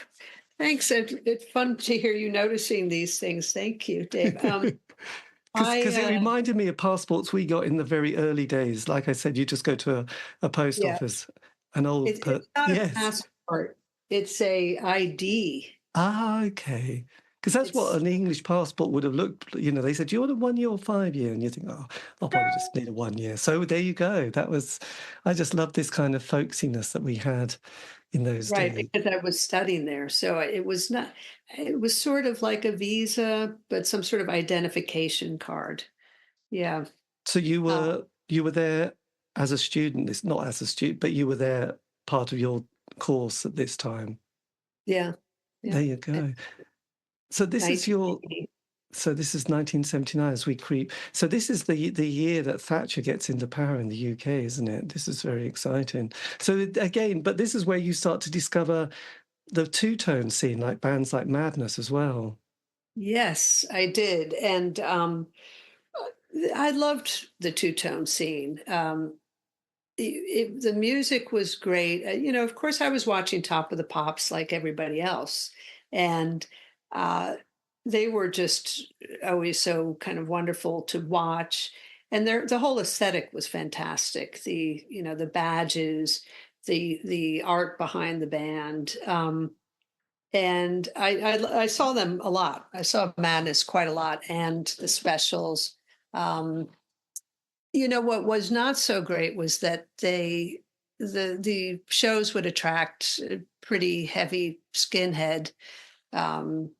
thanks. It's fun to hear you noticing these things. Thank you, Dave. Because it I reminded me of passports we got in the very early days. Like I said, you just go to a post yeah, office, an old, it's not a yes. passport. It's a ID. Ah, okay. Because that's what It's an English passport would have looked. They said, "Do you want a 1 year or 5 year?" And you think, "Oh, I'll probably just need a 1 year." So there you go. I just love this kind of folksiness that we had in those right days. because I was studying there, so it was not. It was sort of like a visa, but some sort of identification card. Yeah. So Uh, you were there as a student. It's not as a student, but you were there part of your course at this time. yeah. Yeah. There you And go. So this is your 1980. So this is 1979 as we creep. So this is the year that Thatcher gets into power in the UK, isn't it? This is very exciting. So again, but this is where you start to discover the two-tone scene, like bands like Madness as well. Yes, I did, and I loved the two-tone scene. The music was great. Of course, I was watching Top of the Pops like everybody else, and uh, they were just always so kind of wonderful to watch. And the whole aesthetic was fantastic. The badges, the art behind the band. And I saw them a lot. I saw Madness quite a lot, and the specials. Um, what was not so great was that the shows would attract a pretty heavy skinhead, um,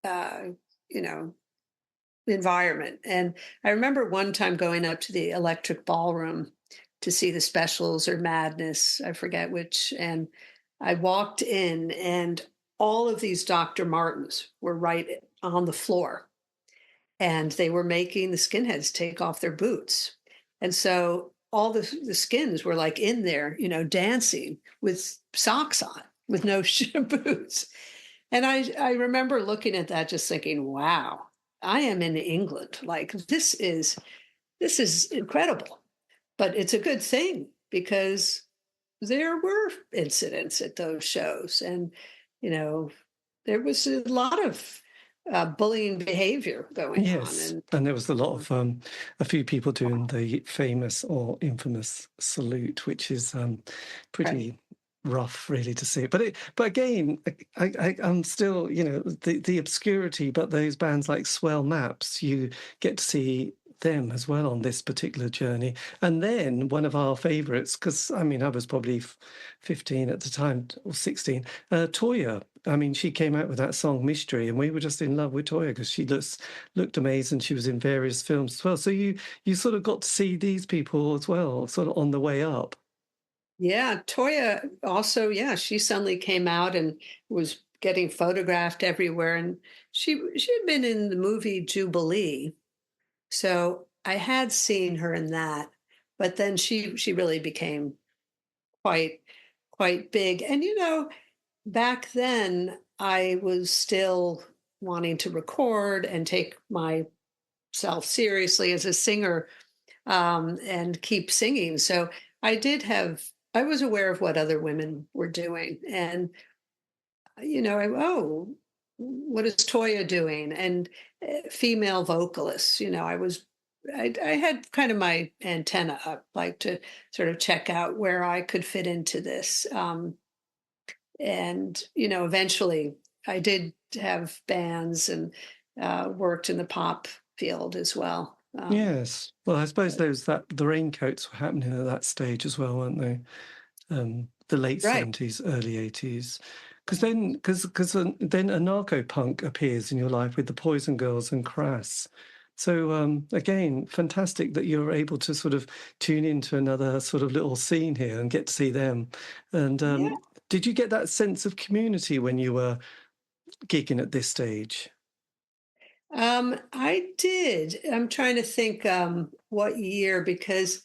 uh, you know, environment. And I remember one time going up to the Electric Ballroom to see the specials or Madness, I forget which, and I walked in and all of these Dr. Martens were right on the floor and they were making the skinheads take off their boots. And so all the skins were like in there, dancing with socks on, with no boots. And I remember looking at that, just thinking, wow, I am in England. Like this is incredible. But it's a good thing because there were incidents at those shows, and you know, there was a lot of bullying behavior going on, Yes, and and there was a lot of a few people doing the famous or infamous salute, which is right. pretty rough, really, to see. But again, I'm still, the obscurity. But those bands like Swell Maps, you get to see them as well on this particular journey. And then one of our favourites, because I mean, I was probably 15 at the time or 16, Toya. I mean, she came out with that song Mystery, and we were just in love with Toya because she looked amazing. She was in various films as well. So you sort of got to see these people as well, sort of on the way up. Yeah, Toya also, yeah, she suddenly came out and was getting photographed everywhere, and she had been in the movie Jubilee, so I had seen her in that, but then she really became quite quite big. And, back then I was still wanting to record and take myself seriously as a singer, and keep singing. So I was aware of what other women were doing. And, what is Toya doing? And female vocalists, I had kind of my antenna up, like to sort of check out where I could fit into this. And, eventually I did have bands and worked in the pop field as well. Yes. Well, I suppose the raincoats were happening at that stage as well, weren't they? The late Right. 70s, early 80s. Because then anarcho-punk appears in your life with the Poison Girls and Crass. So again, fantastic that you're able to sort of tune into another sort of little scene here and get to see them. And Yeah. did you get that sense of community when you were gigging at this stage? I did. I'm trying to think what year, because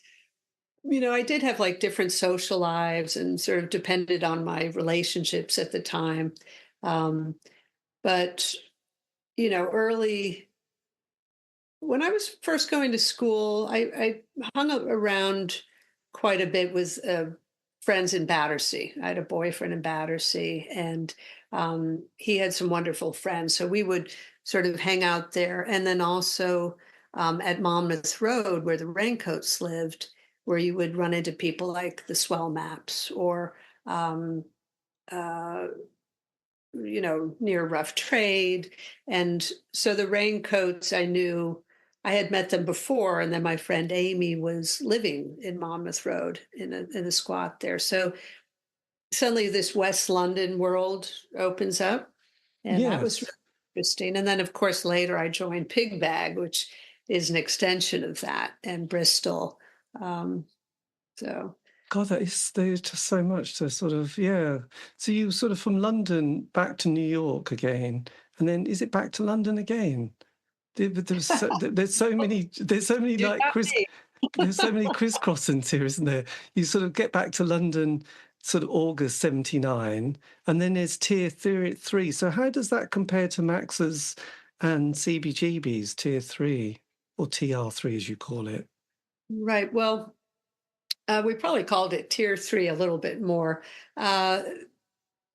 I did have like different social lives and sort of depended on my relationships at the time. Um, but, early when I was first going to school, I hung around quite a bit with friends in Battersea. I had a boyfriend in Battersea, and he had some wonderful friends. So we would sort of hang out there. And then also at Monmouth Road, where the Raincoats lived, where you would run into people like the Swell Maps or um, uh, near Rough Trade. And so the Raincoats, I knew I had met them before. And then my friend Amy was living in Monmouth Road in a squat there. So suddenly this West London world opens up. And that was Yes. really interesting. And then, of course, later I joined Pig Bag, which is an extension of that, and Bristol. Um, so God, there's just so much to sort of, yeah. So you sort of from London back to New York again, and then is it back to London again? But there's so many you like got me. there's so many crisscrossings here, isn't there? You sort of get back to London sort of August 79, and then there's tier three. So how does that compare to Max's and CBGB's tier three, or TR3 as you call it? Right. Well, we probably called it tier three a little bit more. Uh,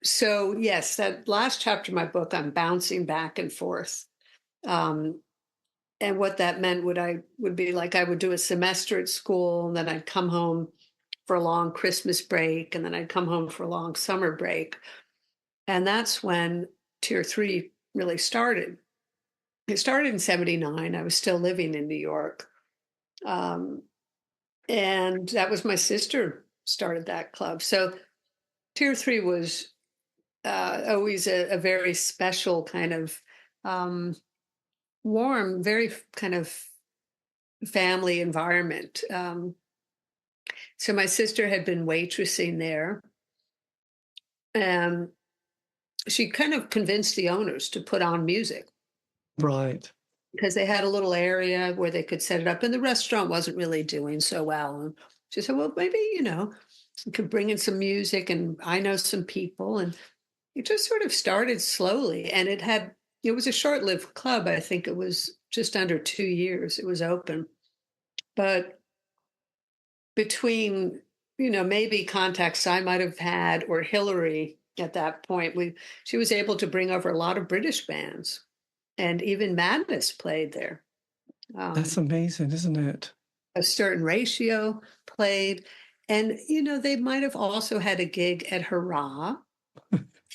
so yes, that last chapter of my book, I'm bouncing back and forth. Um, and what that meant would be like I would do a semester at school, and then I'd come home for a long Christmas break, and then I'd come home for a long summer break. And that's when tier three really started. It started in 79. I was still living in New York. Um, and that was my sister started that club. So tier three was always a very special kind of um, warm, very kind of family environment. So my sister had been waitressing there, and she kind of convinced the owners to put on music Right. because they had a little area where they could set it up, and the restaurant wasn't really doing so well. And she said, "Well, maybe you could bring in some music, and I know some people." And it just sort of started slowly, and it was a short-lived club. I think it was just under 2 years it was open, but between maybe contacts I might have had or Hillary at that point, she was able to bring over a lot of British bands, and even Madness played there. That's Um, amazing, isn't it? a certain ratio played, and they might have also had a gig at Hurrah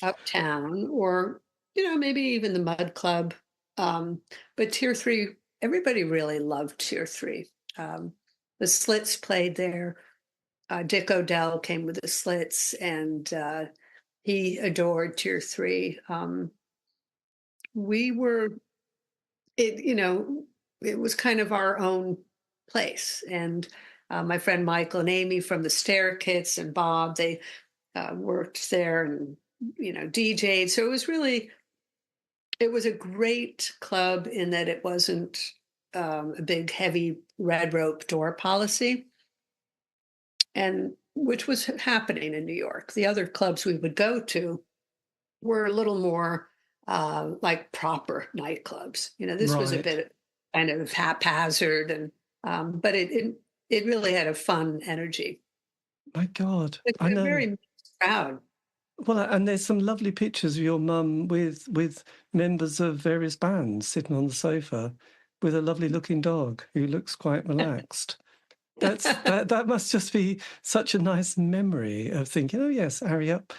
uptown, or maybe even the Mud Club. But tier three, everybody really loved tier three. um, the Slits played there. Dick Odell came with the Slits, and he adored tier three. We were it you know it was kind of our own place. And my friend Michael and Amy from the Stair Kits, and Bob, they worked there, and DJ'd. So it was a great club in that it wasn't a big heavy red rope door policy. and which was happening in New York. The other clubs we would go to were a little more like proper nightclubs. This was a Right. bit kind of haphazard, and but it really had a fun energy. My God, It's I a know. very mixed crowd. Well, and there's some lovely pictures of your mum with members of various bands sitting on the sofa with a lovely looking dog who looks quite relaxed. That must just be such a nice memory of thinking, oh yes, Harry up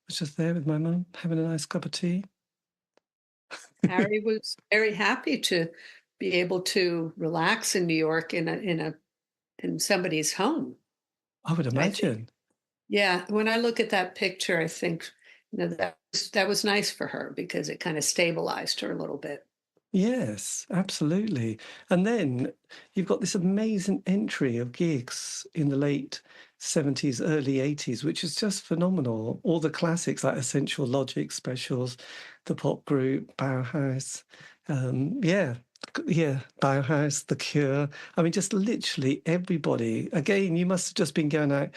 was just there with my mum having a nice cup of tea. Harry was very happy to be able to relax in New York in somebody's home. I would I think, imagine. yeah. When I look at that picture, I think that was nice for her because it kind of stabilized her a little bit. Yes, absolutely. And then you've got this amazing entry of gigs in the late 70s, early 80s, which is just phenomenal. All the classics like Essential Logic specials, the pop group, Bauhaus. Yeah, yeah, Bauhaus, The Cure. I mean, just literally everybody. Again, you must have just been going out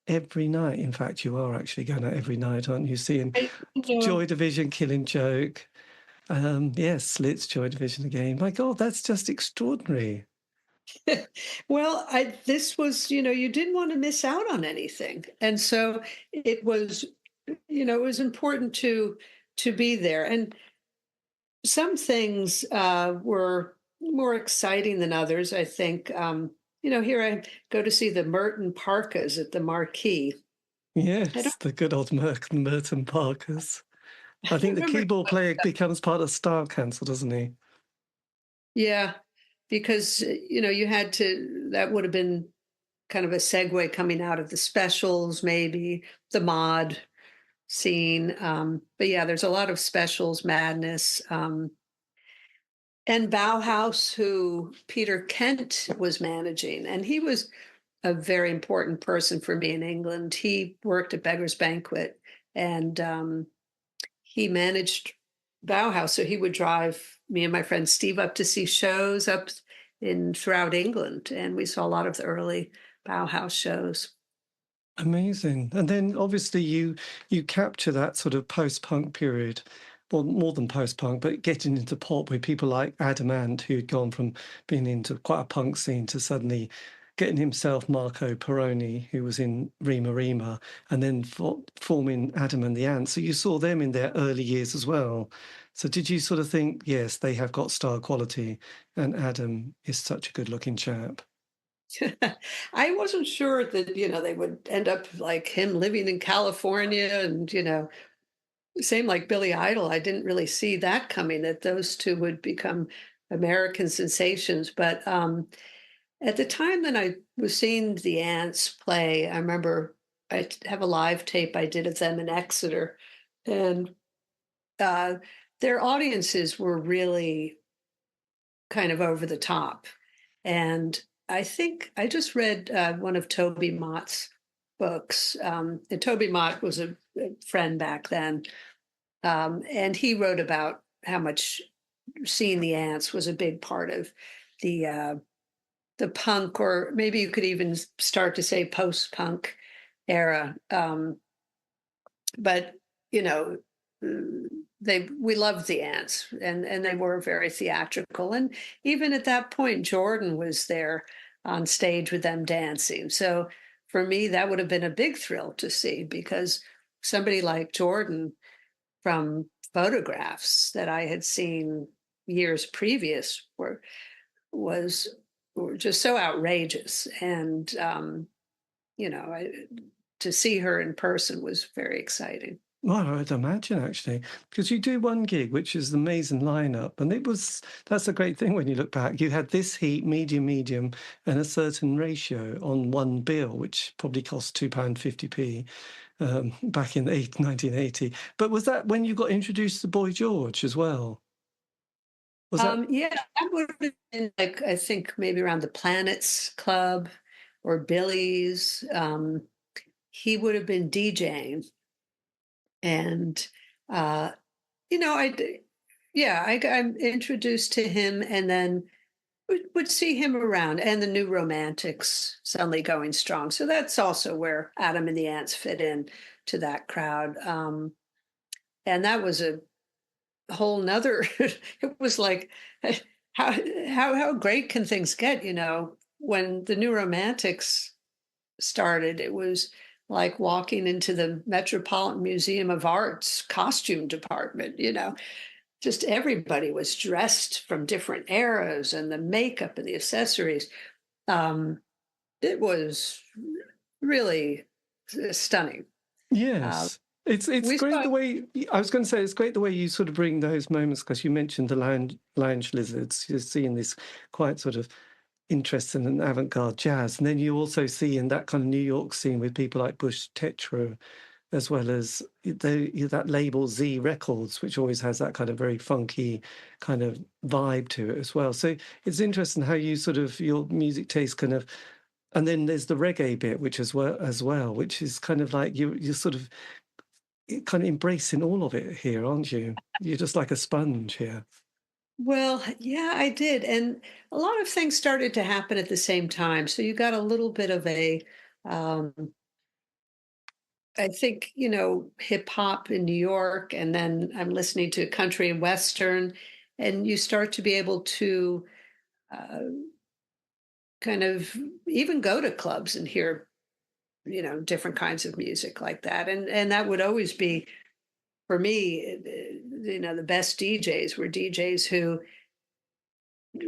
every night. In fact, you are actually going out every night, aren't you? Seeing Joy Division, Killing Joke. Yes, Slits, Joy Division again. My God, that's just extraordinary. Well, this was, you didn't want to miss out on anything. And so it was, it was important to be there. And some things were more exciting than others, I think. Here I go to see the Merton Parkas at the Marquee. I don't Yes, the good old Merton Parkers. I think the remember. keyboard player becomes part of Star Council, doesn't he? Yeah, because, you had that would have been kind of a segue coming out of the specials, maybe the mod scene. But yeah, there's a lot of specials madness. And Bauhaus, who Peter Kent was managing, and he was a very important person for me in England. He worked at Beggar's Banquet, and he managed Bauhaus. So he would drive me and my friend Steve up to see shows up in throughout England, and we saw a lot of the early Bauhaus shows. Amazing. And then obviously you capture that sort of post-punk period, well, more than post-punk, but getting into pop with people like Adam Ant, who'd gone from being into quite a punk scene to suddenly getting himself Marco Peroni, who was in Rima Rima, and then forming Adam and the Ants. So you saw them in their early years as well. So did you sort of think, yes, they have got star quality, and Adam is such a good-looking chap? I wasn't sure that, they would end up like him living in California and, same like Billy Idol. I didn't really see that coming, that those two would become American sensations. But at the time that I was seeing the Ants play, I remember I have a live tape I did of them in Exeter. And uh, their audiences were really kind of over the top. And I think I just read one of Toby Mott's books. And Toby Mott was a friend back then. And he wrote about how much seeing the ants was a big part of the uh, the punk, or maybe you could even start to say post-punk era. But you know, we loved the ants, and they were very theatrical. And even at that point, Jordan was there on stage with them dancing. So for me, that would have been a big thrill to see, because somebody like Jordan, from photographs that I had seen years previous, was were just so outrageous. And to see her in person was very exciting. Well, I'd imagine actually, because you do one gig, which is an amazing lineup, and that's a great thing when you look back. You had this heat, medium, medium, and a certain ratio on one bill, which probably cost £2.50p back in 1980. But was that when you got introduced to Boy George as well? Was that Yeah, that would have been like, I think maybe around the Planets Club or Billy's. He would have been DJing, and uh, I, yeah, I'm introduced to him, and then would see him around, and the New Romantics suddenly going strong. So that's also where Adam and the Ants fit in to that crowd. And that was a whole nother. It was like, how how great can things get? When the New Romantics started, it was like walking into the Metropolitan Museum of Art's costume department. Just everybody was dressed from different eras, and the makeup and the accessories. Um, it was really stunning. Uh, Yes. It's we great saw, the way I was going to say it's great the way you sort of bring those moments, because you mentioned the lounge lizards. You're seeing this quite sort of interesting and avant-garde jazz, and then you also see in that kind of New York scene with people like Bush Tetra, as well as that label Z Records, which always has that kind of very funky kind of vibe to it as well. So it's interesting how you sort of your music taste kind of, and then there's the reggae bit, which as well, which is kind of like you're sort of kind of embracing all of it here, aren't you? You're just like a sponge here. well, yeah, I did. And a lot of things started to happen at the same time. So you got a little bit of um, I think, hip hop in New York, and then I'm listening to country and Western, and you start to be able to uh, kind of even go to clubs and hear, different kinds of music like that. And that would always be, for me, the best DJs were DJs who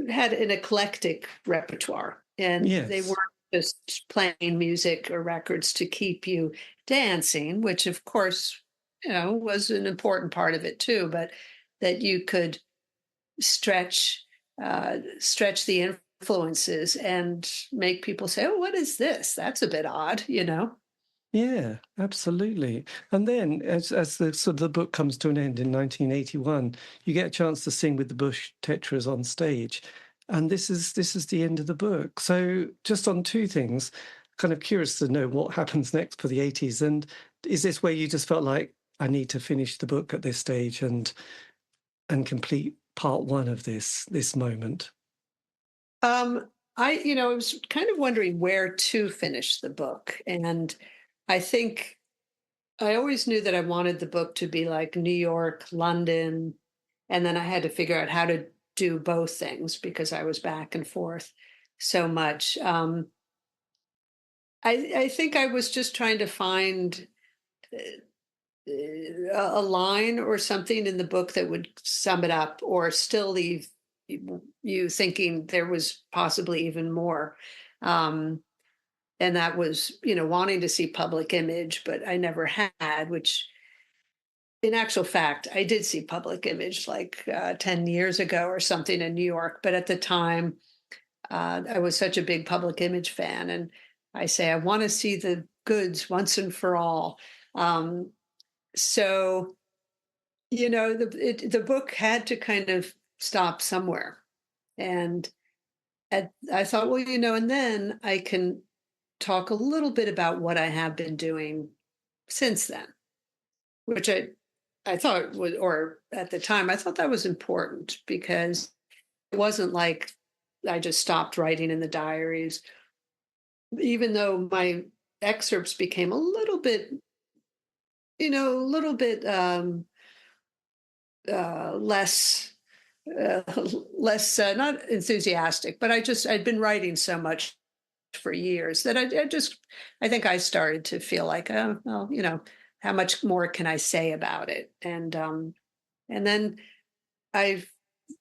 had an eclectic repertoire, and they Yes. weren't just playing music or records to keep you dancing, which of course, was an important part of it too, but that you could stretch the influences and make people say, "Oh, what is this? That's a bit odd." Yeah, absolutely. And then, as the sort of the book comes to an end in 1981, you get a chance to sing with the Bush Tetras on stage, and this is the end of the book. So, just on two things, kind of curious to know what happens next for the 80s. And is this where you just felt like I need to finish the book at this stage and complete part one of this moment? Um, I was kind of wondering where to finish the book, and I think I always knew that I wanted the book to be like New York, London, and then I had to figure out how to do both things because I was back and forth so much. I think I was just trying to find a line or something in the book that would sum it up, or still leave you thinking there was possibly even more. Um, and that was, wanting to see public image, but I never had, which in actual fact, I did see public image like 10 years ago or something in New York. But at the time, I was such a big public image fan. And I say, I want to see the goods once and for all. Um, so, the book had to kind of stop somewhere. And I thought, well, and then I can talk a little bit about what I have been doing since then, which I thought was, or at the time, I thought that was important because it wasn't like I just stopped writing in the diaries, even though my excerpts became a little bit, less, uh, less, not enthusiastic, but I'd been writing so much for years that I think I started to feel like, oh, well, how much more can I say about it? And then I've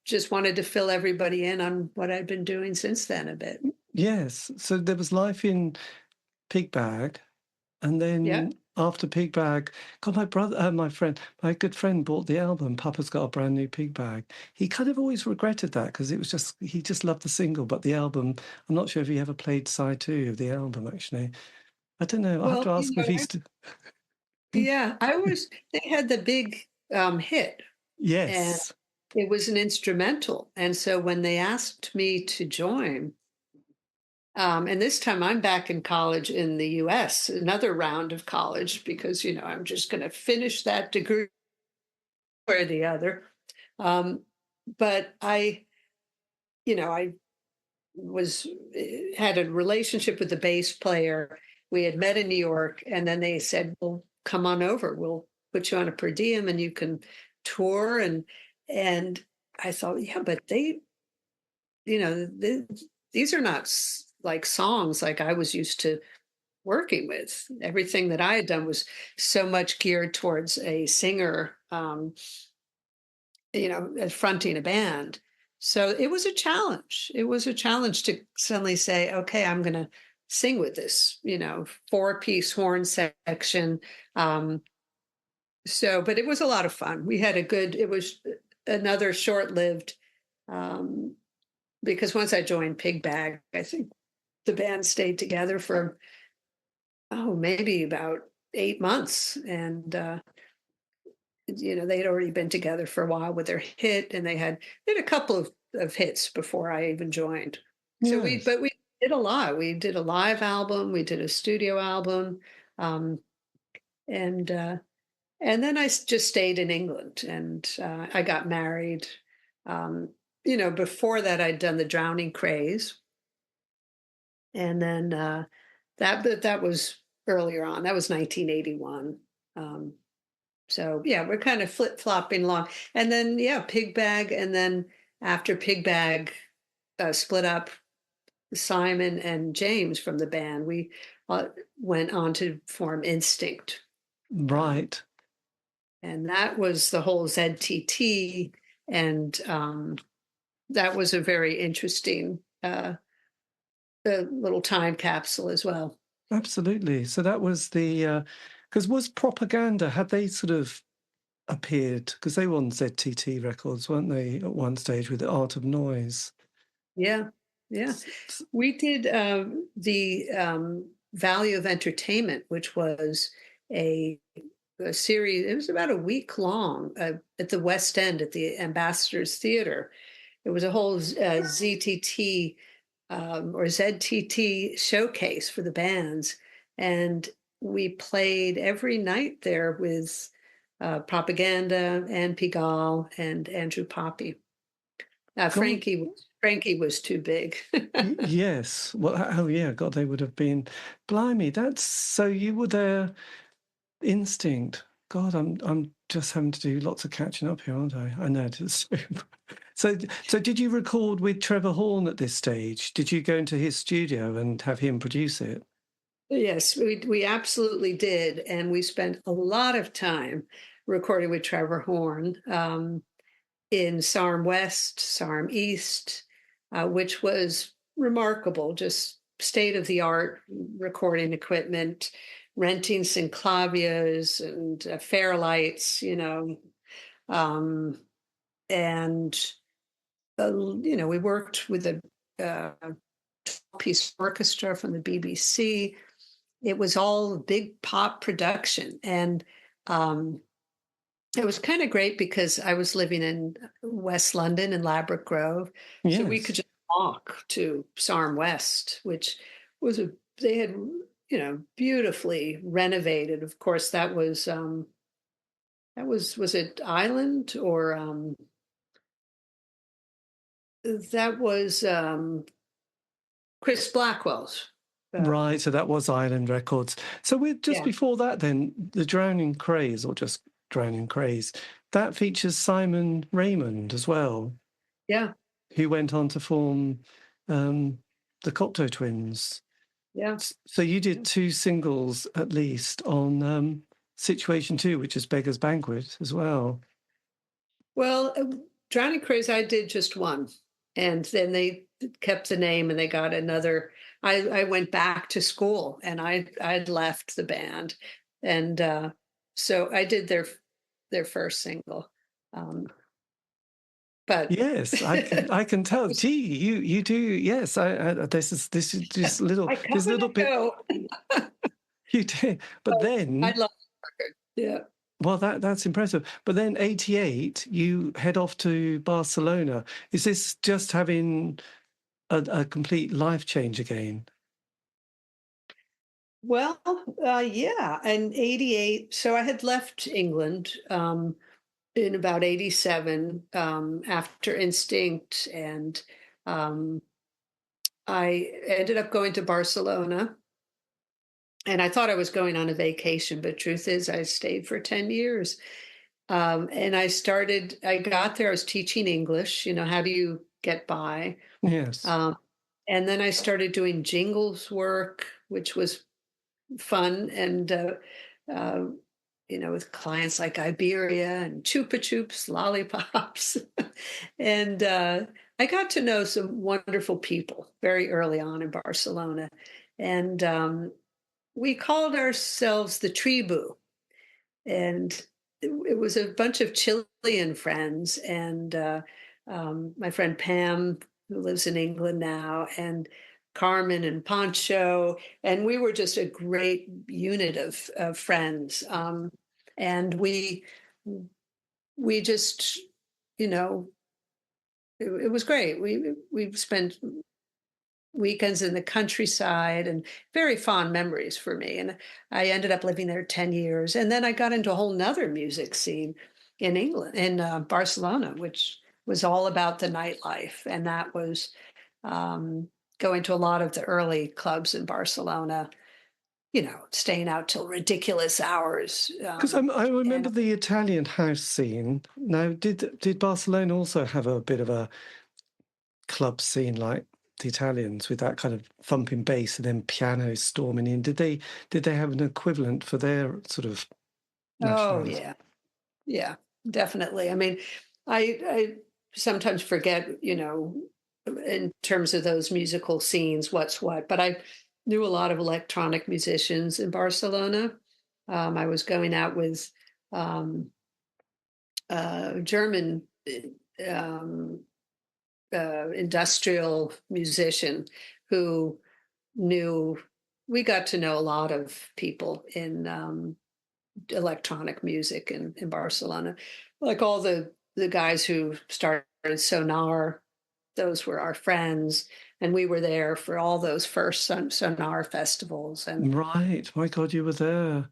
just wanted to fill everybody in on what I've been doing since then a bit. Yes. So there was life in Pig Bag. And Yeah. then after Pig Bag, God, my good friend bought the album. Papa's Got a Brand New Pig Bag. He kind of always regretted that because he just loved the single, but the album, I'm not sure if he ever played side two of the album, actually. I don't know. I have Well, to ask if he's. yeah, they had the big hit, and Yes. it was an instrumental. And so when they asked me to join, and this time I'm back in college in the US, another round of college, because, I'm just going to finish that degree or the other. Um, but I was had a relationship with the bass player. We had met in New York, and then they said, "Well, come on over. We'll put you on a per diem, and you can tour." And I thought, yeah, but these are not like songs like I was used to working with. Everything that I had done was so much geared towards a singer, fronting a band. So it was a challenge. It was a challenge to suddenly say, okay, I'm going to sing with this, 4-piece horn section. Um, but it was a lot of fun. It was another short-lived, um, because once I joined Pig Bag, I think the band stayed together for, maybe about 8 months. And, they'd already been together for a while with their hit, and they had a couple of hits before I even joined. So Yes. we did a lot. We did a live album, we did a studio album, um, and then just stayed in England, and I got married. Um, Before that, I'd done the Drowning Craze, and then that was earlier on. That was 1981. So yeah, we're kind of flip flopping along, and then yeah, Pig Bag, and then after Pig Bag split up, Simon and James from the band, we went on to form Instinct, um, Right. and that was the whole ZTT, and that was a very interesting little time capsule as well. Absolutely. So that was because was Propaganda, had they sort of appeared, because they were on ZTT Records, weren't they, at one stage with The Art of Noise? Yeah, yeah. We did the Value of Entertainment, which was a, a series. It was about a week long at the West End at the Ambassadors Theater. It was a whole ZTT or ZTT showcase for the bands. And we played every night there with Propaganda and Pigalle and Andrew Poppy. God, Frankie was too big. yes. Well, oh yeah, God, they would have been. Blimey, that's so you were there. Instinct. God, I'm just having to do lots of catching up here, aren't I? I know. So did you record with Trevor Horn at this stage? Did you go into his studio and have him produce it? Yes, we absolutely did, and we spent a lot of time recording with Trevor Horn in SARM West, SARM East, which was remarkable, just state of the art recording equipment, renting synclaviers and Fairlights, um, and we worked with a piece orchestra from the BBC. It was all a big pop production, and it was kind of great because I was living in West London in Ladbroke Grove, so we could Yes. just walk to SARM West, which was they had beautifully renovated. Of course, was it Island, or that was Chris Blackwell's. Right, so that was Island Records. So we're just Yeah, before that then, The Drowning Craze, or just Drowning Craze, that features Simon Raymond as well, yeah, who went on to form the Cocteau Twins. yeah. So you did two singles at least on Situation 2, which is Beggar's Banquet as well. Well, Drowning Craze, I did just one, and then they kept the name, and they got another. I went back to school, and I'd left the band, and so I did their first single. Um, but Yes, I can tell. Gee, you do. Yes, this is just I come this and little I bit go. you do. But I then, love the record. Yeah. well, that's impressive. But then, 88, you head off to Barcelona. Is this just having a complete life change again? Well, yeah, and 88. So I had left England in about 87 after Instinct and um, I ended up going to Barcelona, and I thought I was going on a vacation, but truth is, I stayed for 10 years. And I got there, I was teaching English, how do you get by? Yes. Um, and then I started doing jingles work, which was fun. And, uh, with clients like Iberia and Chupa Chups, lollipops. And I got to know some wonderful people very early on in Barcelona. And we called ourselves the Tribu. And it was a bunch of Chilean friends. And my friend Pam, who lives in England now, and Carmen and Pancho. And we were just a great unit of friends. And we just, you know, it was great. We spent weekends in the countryside and very fond memories for me. And I ended up living there 10 years. And then I got into a whole nother music scene in England, in Barcelona, which was all about the nightlife. And that was going to a lot of the early clubs in Barcelona, staying out till ridiculous hours. Because I remember And the Italian house scene. Now, did Barcelona also have a bit of a club scene like the Italians with that kind of thumping bass and then pianos storming in? Did they have an equivalent for their sort of oh, nationality? yeah. Yeah, definitely. I mean, I sometimes forget, in terms of those musical scenes, what's what, but I knew a lot of electronic musicians in Barcelona. I was going out with um, German um, industrial musician who knew, we got to know a lot of people in electronic music in Barcelona. Like all the guys who started Sonar, those were our friends, and we were there for all those first Sonar festivals. And Right. My God, you were there.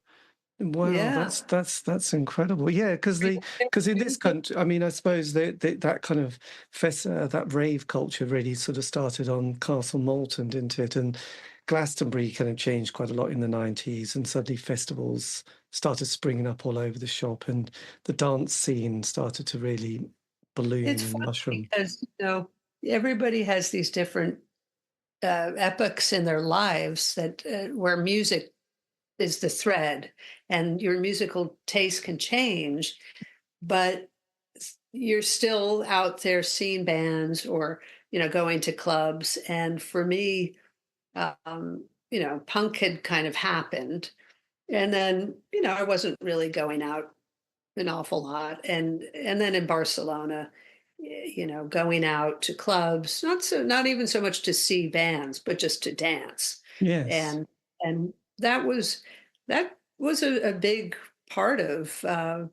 Wow, yeah, that's incredible. Yeah, because in this country, I mean, I suppose that kind of that rave culture really sort of started on Castle Malton, didn't it? And Glastonbury kind of changed quite a lot in the 90s, and suddenly festivals started springing up all over the shop, and the dance scene started to really balloon it's and fun mushroom. because everybody has these different epochs in their lives that where music is the thread, and your musical taste can change, but you're still out there seeing bands or going to clubs. And for me, punk had kind of happened, and then I wasn't really going out an awful lot. And then in Barcelona, going out to clubs, not even so much to see bands, but just to dance. Yes, And and that was a big part of that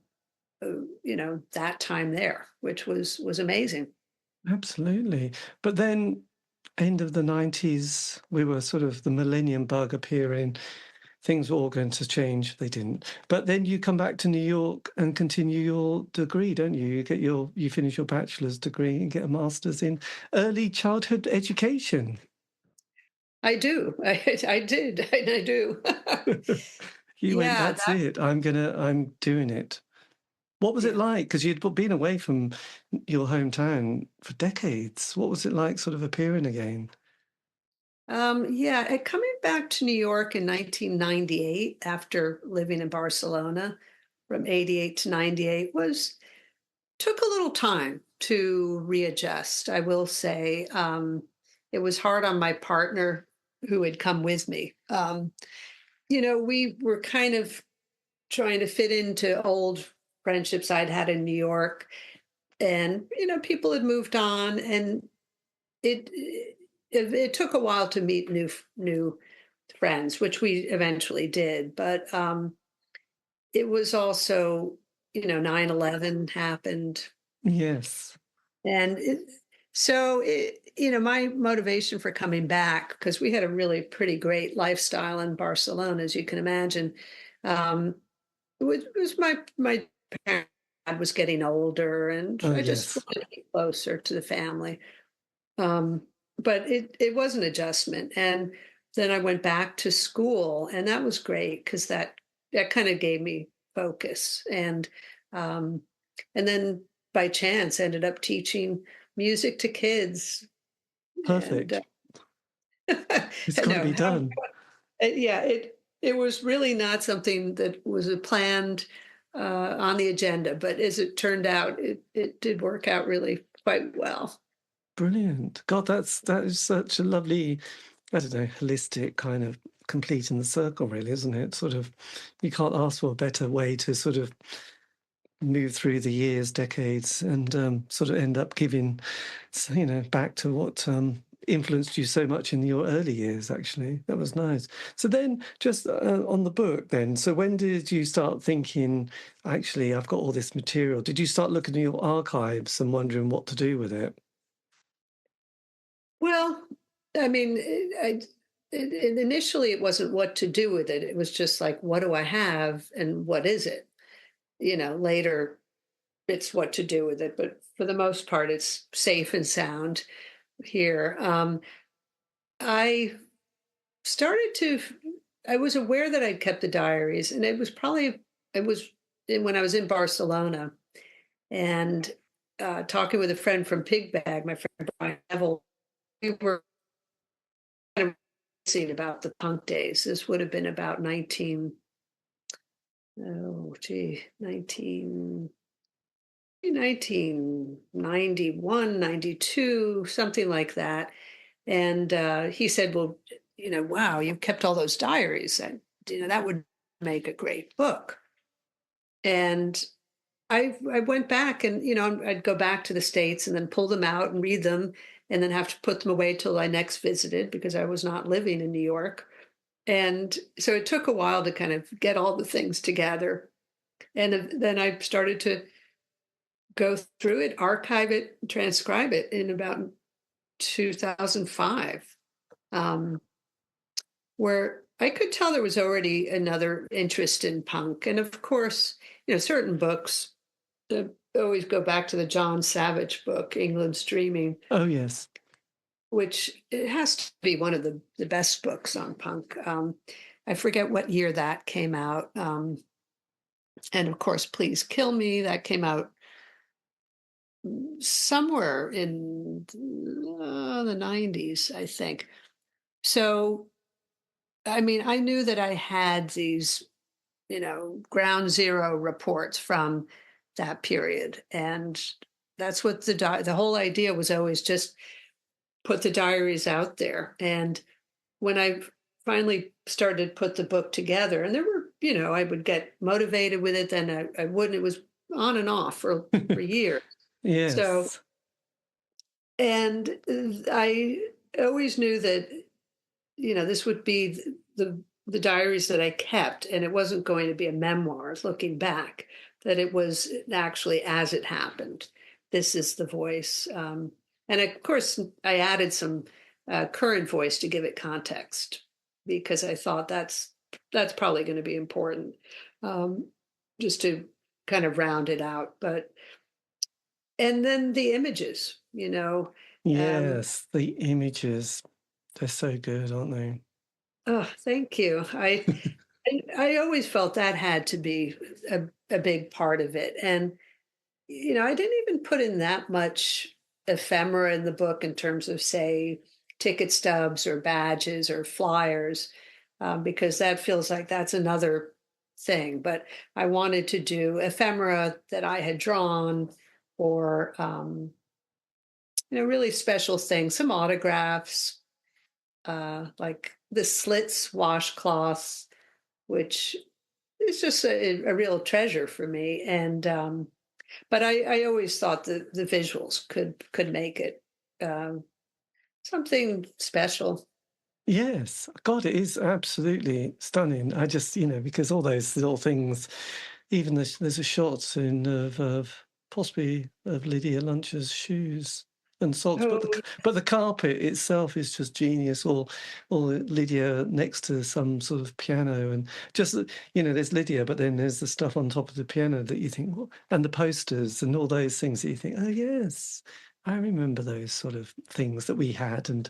time there, which was amazing. absolutely. But then, end of the 90s, we were sort of the millennium bug appearing. Things were all going to change. They didn't. But then you come back to New York and continue your degree, don't you? You finish your bachelor's degree and get a master's in early childhood education. I do. I did. I do. You went, Yeah, that's that it. I'm doing it. What was it yeah. like? Because you'd been away from your hometown for decades. What was it like sort of appearing again? Yeah, coming back to New York in 1998 after living in Barcelona from 88 to 98 was took a little time to readjust. I will say it was hard on my partner who had come with me. We were kind of trying to fit into old friendships I'd had in New York, and people had moved on, and it took a while to meet new friends, which we eventually did. But it was also 9/11 happened, Yes. and my motivation for coming back, because we had a really pretty great lifestyle in Barcelona, as you can imagine. um, it was my parents was getting older, and Oh, I just yes. wanted to be closer to the family. Um, but it was an adjustment. And then I went back to school, and that was great because that kind of gave me focus. Um, and then by chance ended up teaching music to kids. And Perfect. It's got to no, be done. yeah, it was really not something that was a planned on the agenda, but as it turned out, it did work out really quite well. Brilliant. God, that is such a lovely, I don't know, holistic kind of completing the circle, really, isn't it? Sort of, you can't ask for a better way to sort of move through the years, decades, and sort of end up giving, back to what influenced you so much in your early years. Actually, that was nice. So then, just on the book, then. So when did you start thinking, actually, I've got all this material? Did you start looking at your archives and wondering what to do with it? Well, I mean, initially it wasn't what to do with it. It was just like, what do I have and what is it? Later it's what to do with it. But for the most part, it's safe and sound here. I started to, I was aware that I'd kept the diaries, and it was when I was in Barcelona and talking with a friend from Pigbag, my friend Brian Neville. We were kind of reminiscing about the punk days. This would have been about 1991, 92, something like that. And he said, well, wow, you've kept all those diaries. And, that would make a great book. And I went back and, I'd go back to the States and then pull them out and read them and then have to put them away till I next visited because I was not living in New York. And so it took a while to kind of get all the things together. And then I started to go through it, archive it, transcribe it in about 2005, where I could tell there was already another interest in punk. And of course, certain books always go back to the John Savage book, England's Dreaming, Oh, yes. which it has to be one of the best books on punk. I forget what year that came out. And of course, Please Kill Me, that came out somewhere in the 90s, I think. So, I mean, I knew that I had these, ground zero reports from that period. And that's what the whole idea was, always just put the diaries out there. And when I finally started to put the book together, and there were, I would get motivated with it, then I wouldn't. It was on and off for years. So, Yes. and I always knew that, this would be the diaries that I kept, and it wasn't going to be a memoir looking back, that it was actually as it happened. This is the voice. And of course, I added some current voice to give it context because I thought that's probably going to be important, just to kind of round it out. But and then the images, um, Yes, the images, they're so good, aren't they? oh, thank you. I always felt that had to be a big part of it. And, I didn't even put in that much ephemera in the book in terms of, say, ticket stubs or badges or flyers, because that feels like that's another thing. But I wanted to do ephemera that I had drawn, or, really special things, some autographs, like the slits washcloths, which is just a real treasure for me. And but I always thought the visuals could make it um, something special. Yes, God, it is absolutely stunning. I just, because all those little things, even there's a shot of possibly of Lydia Lunch's shoes and socks, but Oh, the carpet itself is just genius. Or Lydia next to some sort of piano, and just there's Lydia, but then there's the stuff on top of the piano that you think, and the posters and all those things that you think, oh yes, I remember those sort of things that we had, and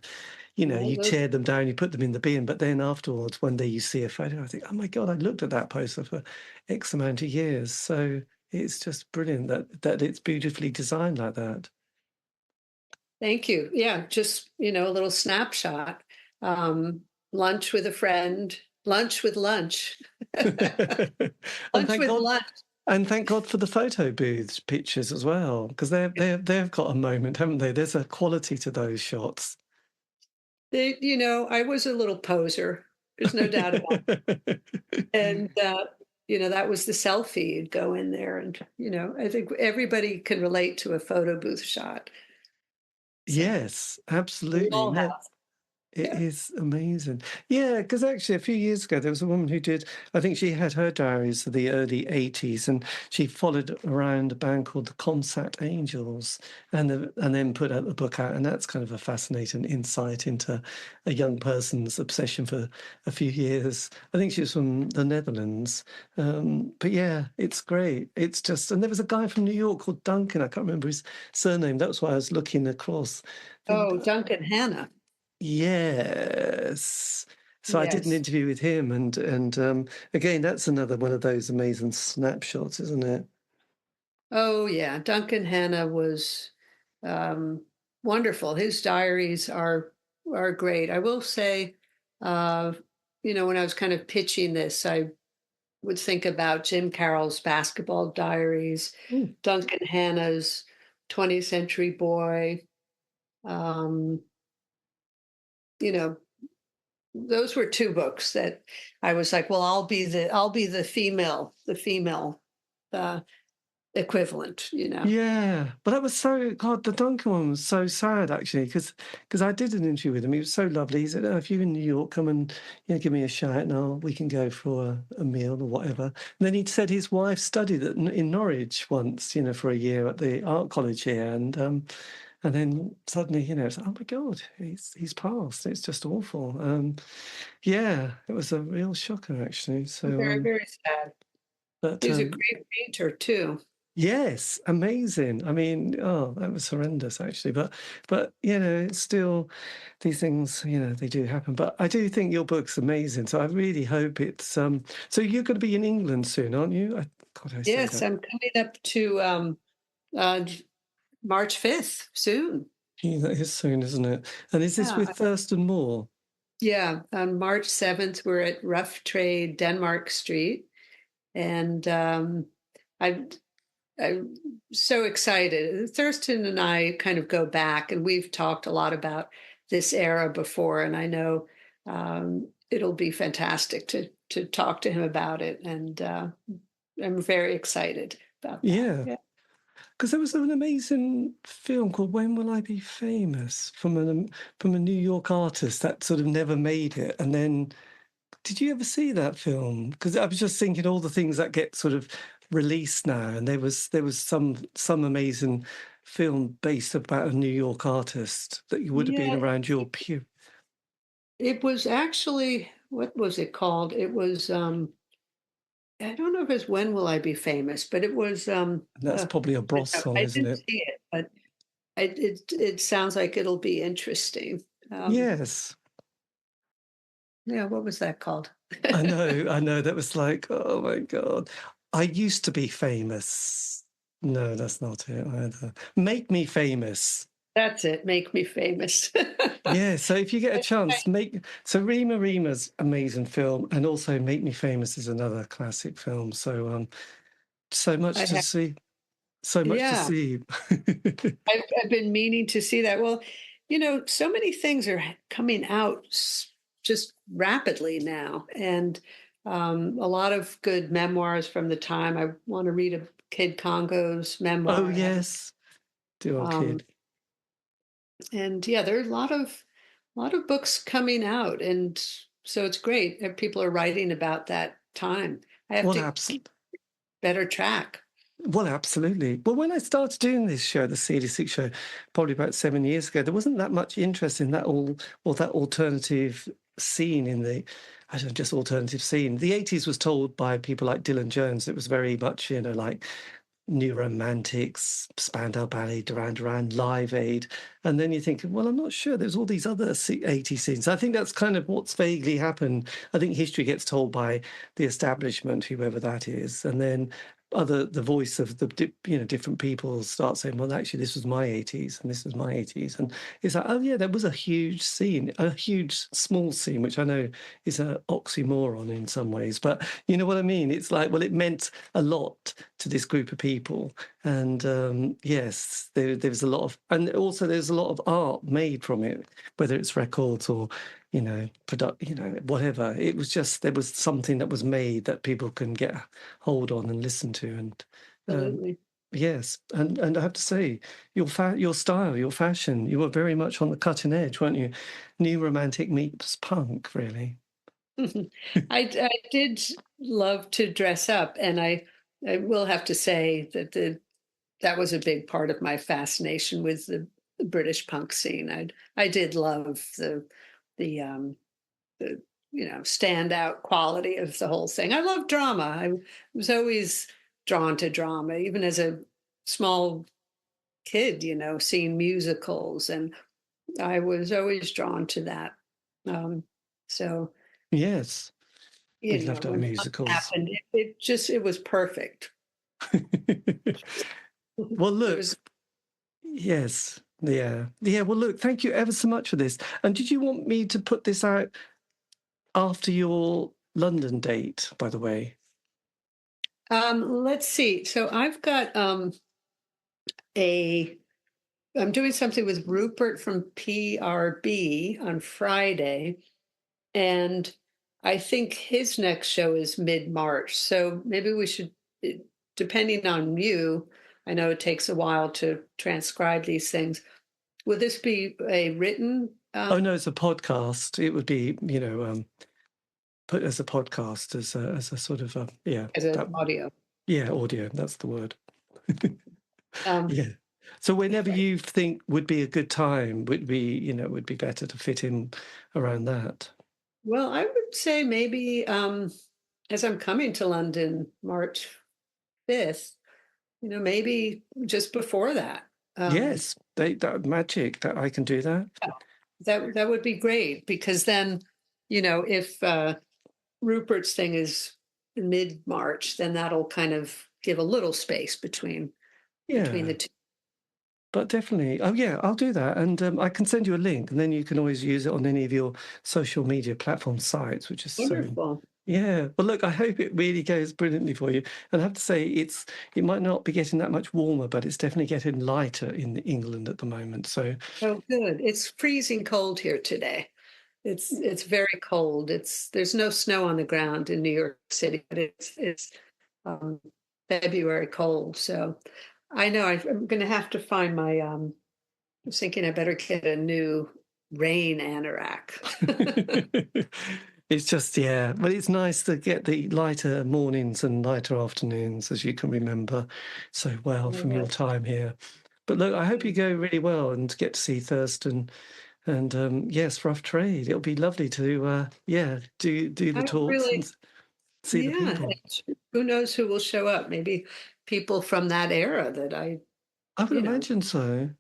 Well, you tear them down, you put them in the bin, but then afterwards, one day you see a photo, I think, oh my God, I looked at that poster for X amount of years. So it's just brilliant that it's beautifully designed like that. thank you. Yeah, just, a little snapshot. Um, Lunch with a friend, lunch with lunch, And lunch thank with God, lunch. and thank God for the photo booths pictures as well, because they've got a moment, haven't they? There's a quality to those shots. I was a little poser. There's no doubt about it. And, that was the selfie. You'd go in there and, I think everybody can relate to a photo booth shot. So Yes, we absolutely. all have. No, it Yeah. is amazing. Yeah, because actually a few years ago there was a woman who did, I think she had her diaries of the early 80s, and she followed around a band called the Concert Angels, and then put out the book out, and that's kind of a fascinating insight into a young person's obsession for a few years. I think she was from the Netherlands. But yeah, it's great. It's just, and there was a guy from New York called Duncan, I can't remember his surname. That's why I was looking across. Oh, Duncan Hannah. Yes. So I did an Yes. interview with him, and again, that's another one of those amazing snapshots, isn't it? Oh, yeah. Duncan Hannah was um, wonderful. His diaries are great. I will say, uh, when I was kind of pitching this, I would think about Jim Carroll's basketball diaries, Mm. Duncan Hannah's 20th Century Boy. Um, you know, those were two books that I was like, well, I'll be the female uh, equivalent. Yeah, but that was so God. The Duncan one was so sad actually, because I did an interview with him. He was so lovely. He said, "Oh, if you're in New York, come and give me a shout, and we can go for a meal or whatever." And then he said his wife studied in Norwich once, for a year at the art college here, and then suddenly, it's like, oh my God, he's passed. It's just awful. Yeah, it was a real shocker actually. So, Very, very sad. but He was a great painter too. yes, amazing. I mean, oh, that was horrendous actually. But it's still these things, they do happen. But I do think your book's amazing. So I really hope it's so you're going to be in England soon, aren't you? God, I say Yes, that. I'm coming up to uh, March 5th soon. Yeah, that is soon, isn't it? And is this Yeah, with Thurston Moore? yeah. On March 7th, we're at Rough Trade, Denmark Street, and I I'm so excited. Thurston and I kind of go back, and we've talked a lot about this era before, and I know it'll be fantastic to talk to him about it, and I'm very excited about that. Yeah. Yeah. Because there was an amazing film called "When Will I Be Famous" from a New York artist that sort of never made it. And then, did you ever see that film? Because I was just thinking all the things that get sort of released now, and there was some amazing film based about a New York artist that you would have been Yeah, around your pew. it was actually, what was it called? It was I don't know if it's When Will I Be Famous, but it was And that's probably a Bros song, I isn't didn't it? see it, but it sounds like it'll be interesting. Yes. Yeah, what was that called? I know, I know. That was like, oh my God. I used to be famous. No, that's not it either. Make Me Famous. That's it. Make me famous. Yeah, so if you get a chance, Rima Rima's amazing film, and also Make Me Famous is another classic film. So so much I to have, see. So much to yeah, see. I've been meaning to see that. Well, so many things are coming out just rapidly now, and a lot of good memoirs from the time. I want to read a Kid Congo's Oh memoir. I haven't, yes, dear old um, kid. and yeah, there are a lot of books coming out, and so it's great that people are writing about that time. I have Well, to keep better track. absolutely. Well, when I started doing this show, the CD6 show, probably about 7 years ago, there wasn't that much interest in that that alternative scene in the, I don't know, just alternative scene. The 80s was told by people like Dylan Jones. It was very much, like New Romantics, Spandau Ballet, Duran Duran, Live Aid. And then you're thinking, well, I'm not sure. There's all these other 80s scenes. I think that's kind of what's vaguely happened. I think history gets told by the establishment, whoever that is. And then the voice of the different people start saying, well, actually this was my 80s and this was my 80s, and it's like, oh yeah, there was a huge scene, a huge small scene, which I know is an oxymoron in some ways, but you know what I mean. It's like, well, it meant a lot to this group of people, and yes, there was a lot of, and also there's a lot of art made from it, whether it's records or whatever. It was just, there was something that was made that people can get a hold on and listen to. And Absolutely. yes, and I have to say, your style, your fashion, you were very much on the cutting edge, weren't you? New Romantic meets punk, really. I did love to dress up, and I will have to say that that was a big part of my fascination with the British punk scene. I did love the standout quality of the whole thing. I love drama. I was always drawn to drama, even as a small kid, seeing musicals, and I was always drawn to that. So, Yes, we loved our when punk musicals. happened, it was perfect. Well, It look, was. yes, yeah. Well, look, thank you ever so much for this. And did you want me to put this out after your London date, by the way? Let's see. So I've got a I'm doing something with Rupert from PRB on Friday, and I think his next show is mid-March. So maybe we should, depending on you, I know it takes a while to transcribe these things. Would this be a written? Oh no, it's a podcast. It would be, put as a podcast, as a sort of As an audio. audio. That's the word. Um, Yeah. So whenever right. you think would be a good time, would be better to fit in around that. Well, I would say maybe as I'm coming to London March 5th, maybe just before that. Um, Yes, that magic that I can do that. that would be great, because then, if Rupert's thing is mid March, then that'll kind of give a little space between Yeah, the two. but definitely. Oh yeah, I'll do that, and I can send you a link, and then you can always use it on any of your social media platform sites, which is so. Wonderful. Yeah. Well, look, I hope it really goes brilliantly for you. And I have to say, it might not be getting that much warmer, but it's definitely getting lighter in England at the moment. So Oh, good. It's freezing cold here today. It's very cold. There's no snow on the ground in New York City, but it's um, February cold. So I know I'm going to have to find my. I was thinking I better get a new rain anorak. it's just, yeah. But it's nice to get the lighter mornings and lighter afternoons, as you can remember so well from your time here. But look, I hope you go really well and get to see Thurston. And yes, rough trade. It'll be lovely to do the I talks really, and see the yeah. people. Who knows who will show up? Maybe people from that era that I would you know. imagine so.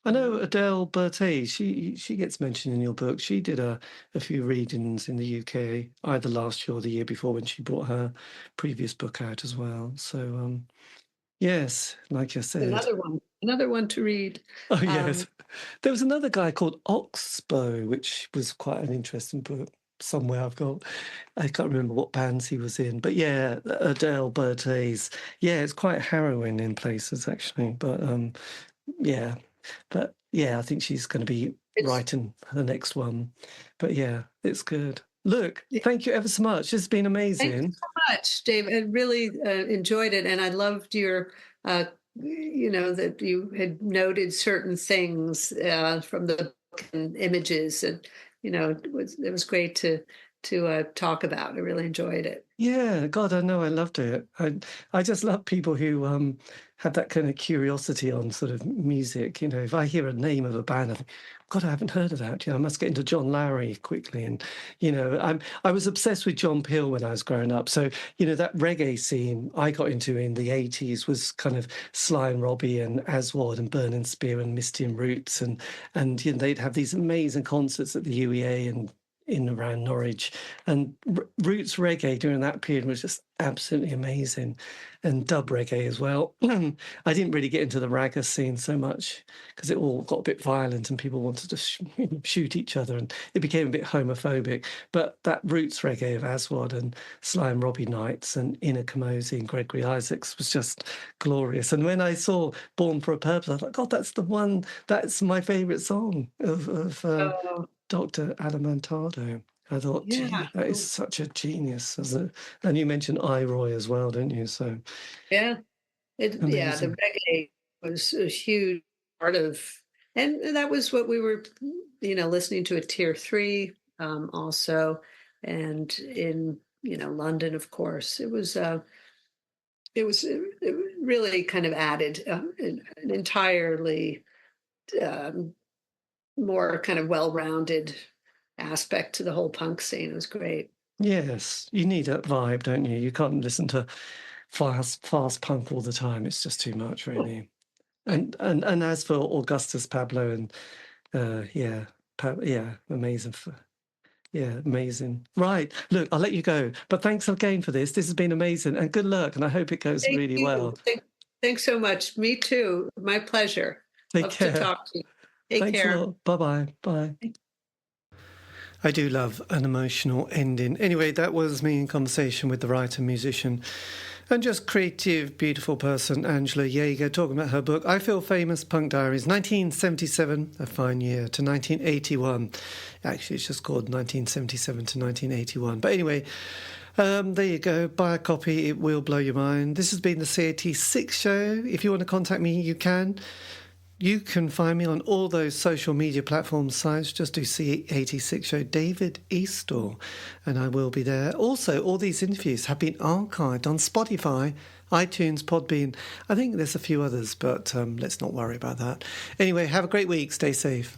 I know Adele Berthet, she gets mentioned in your book. She did a few readings in the UK, either last year or the year before, when she brought her previous book out as well. So yes, like I said. Another one to read. Oh Um, yes. There was another guy called Oxbow, which was quite an interesting book. Somewhere I can't remember what bands he was in, but yeah, Adele Berthet's, yeah, it's quite harrowing in places actually, but yeah, I think she's going to be it's writing the next one, but yeah, it's good. Look, thank you ever so much. This has been Thank you amazing. so much, Dave. I really enjoyed it, and I loved your, that you had noted certain things from the book and images, and it was great to to talk about. I really enjoyed it. Yeah, God, I know, I loved it. I just love people who have that kind of curiosity on sort of music. You know, if I hear a name of a band, I think, God, I haven't heard of that. You know, I must get into John Lowry quickly. And you know, I was obsessed with John Peel when I was growing up. So you know, that reggae scene I got into in the 80s was kind of Sly and Robbie and Aswad and Burning Spear and Misty and Roots, and you know, they'd have these amazing concerts at the UEA and in around Norwich, and roots reggae during that period was just absolutely amazing, and dub reggae as well. I didn't really get into the ragga scene so much because it all got a bit violent and people wanted to shoot each other, and it became a bit homophobic. But that roots reggae of Aswad and Sly and Robbie Knights and Ina Kamosi and Gregory Isaacs was just glorious. And when I saw Born for a Purpose, I thought, God, that's the one. That's my favourite song of Dr. Alimantado. I thought, Yeah. gee, that is such a genius. And you mentioned Iroy as well, don't you? So Yeah. The amazing. reggae was a huge part of, and that was what we were, listening to at Tier 3 also, and in, London, of course. It really kind of added an entirely more kind of well-rounded aspect to the whole punk scene. It was great. Yes, you need that vibe, don't you? You can't listen to fast punk all the time. It's just too much, really. And as for Augustus Pablo and yeah, amazing. Yeah, amazing. Right. Look, I'll let you go. But thanks again for this. This has been amazing. And good luck. And I hope it goes Thank really you. well. Thanks so much. Me too. My pleasure. Take Love care. to talk to you. Take Thanks care. a lot. Bye-bye. Bye. I do love an emotional ending. Anyway, that was me in conversation with the writer, musician, and just creative, beautiful person, Angela Jaeger, talking about her book, I Feel Famous, Punk Diaries, 1977, a fine year, to 1981. Actually, it's just called 1977 to 1981. But anyway, there you go. Buy a copy. It will blow your mind. This has been the C86 show. If you want to contact me, you can. You can find me on all those social media platform sites. Just do C86 show David Eastaugh, and I will be there. Also, all these interviews have been archived on Spotify, iTunes, Podbean. I think there's a few others, but let's not worry about that. Anyway, have a great week. Stay safe.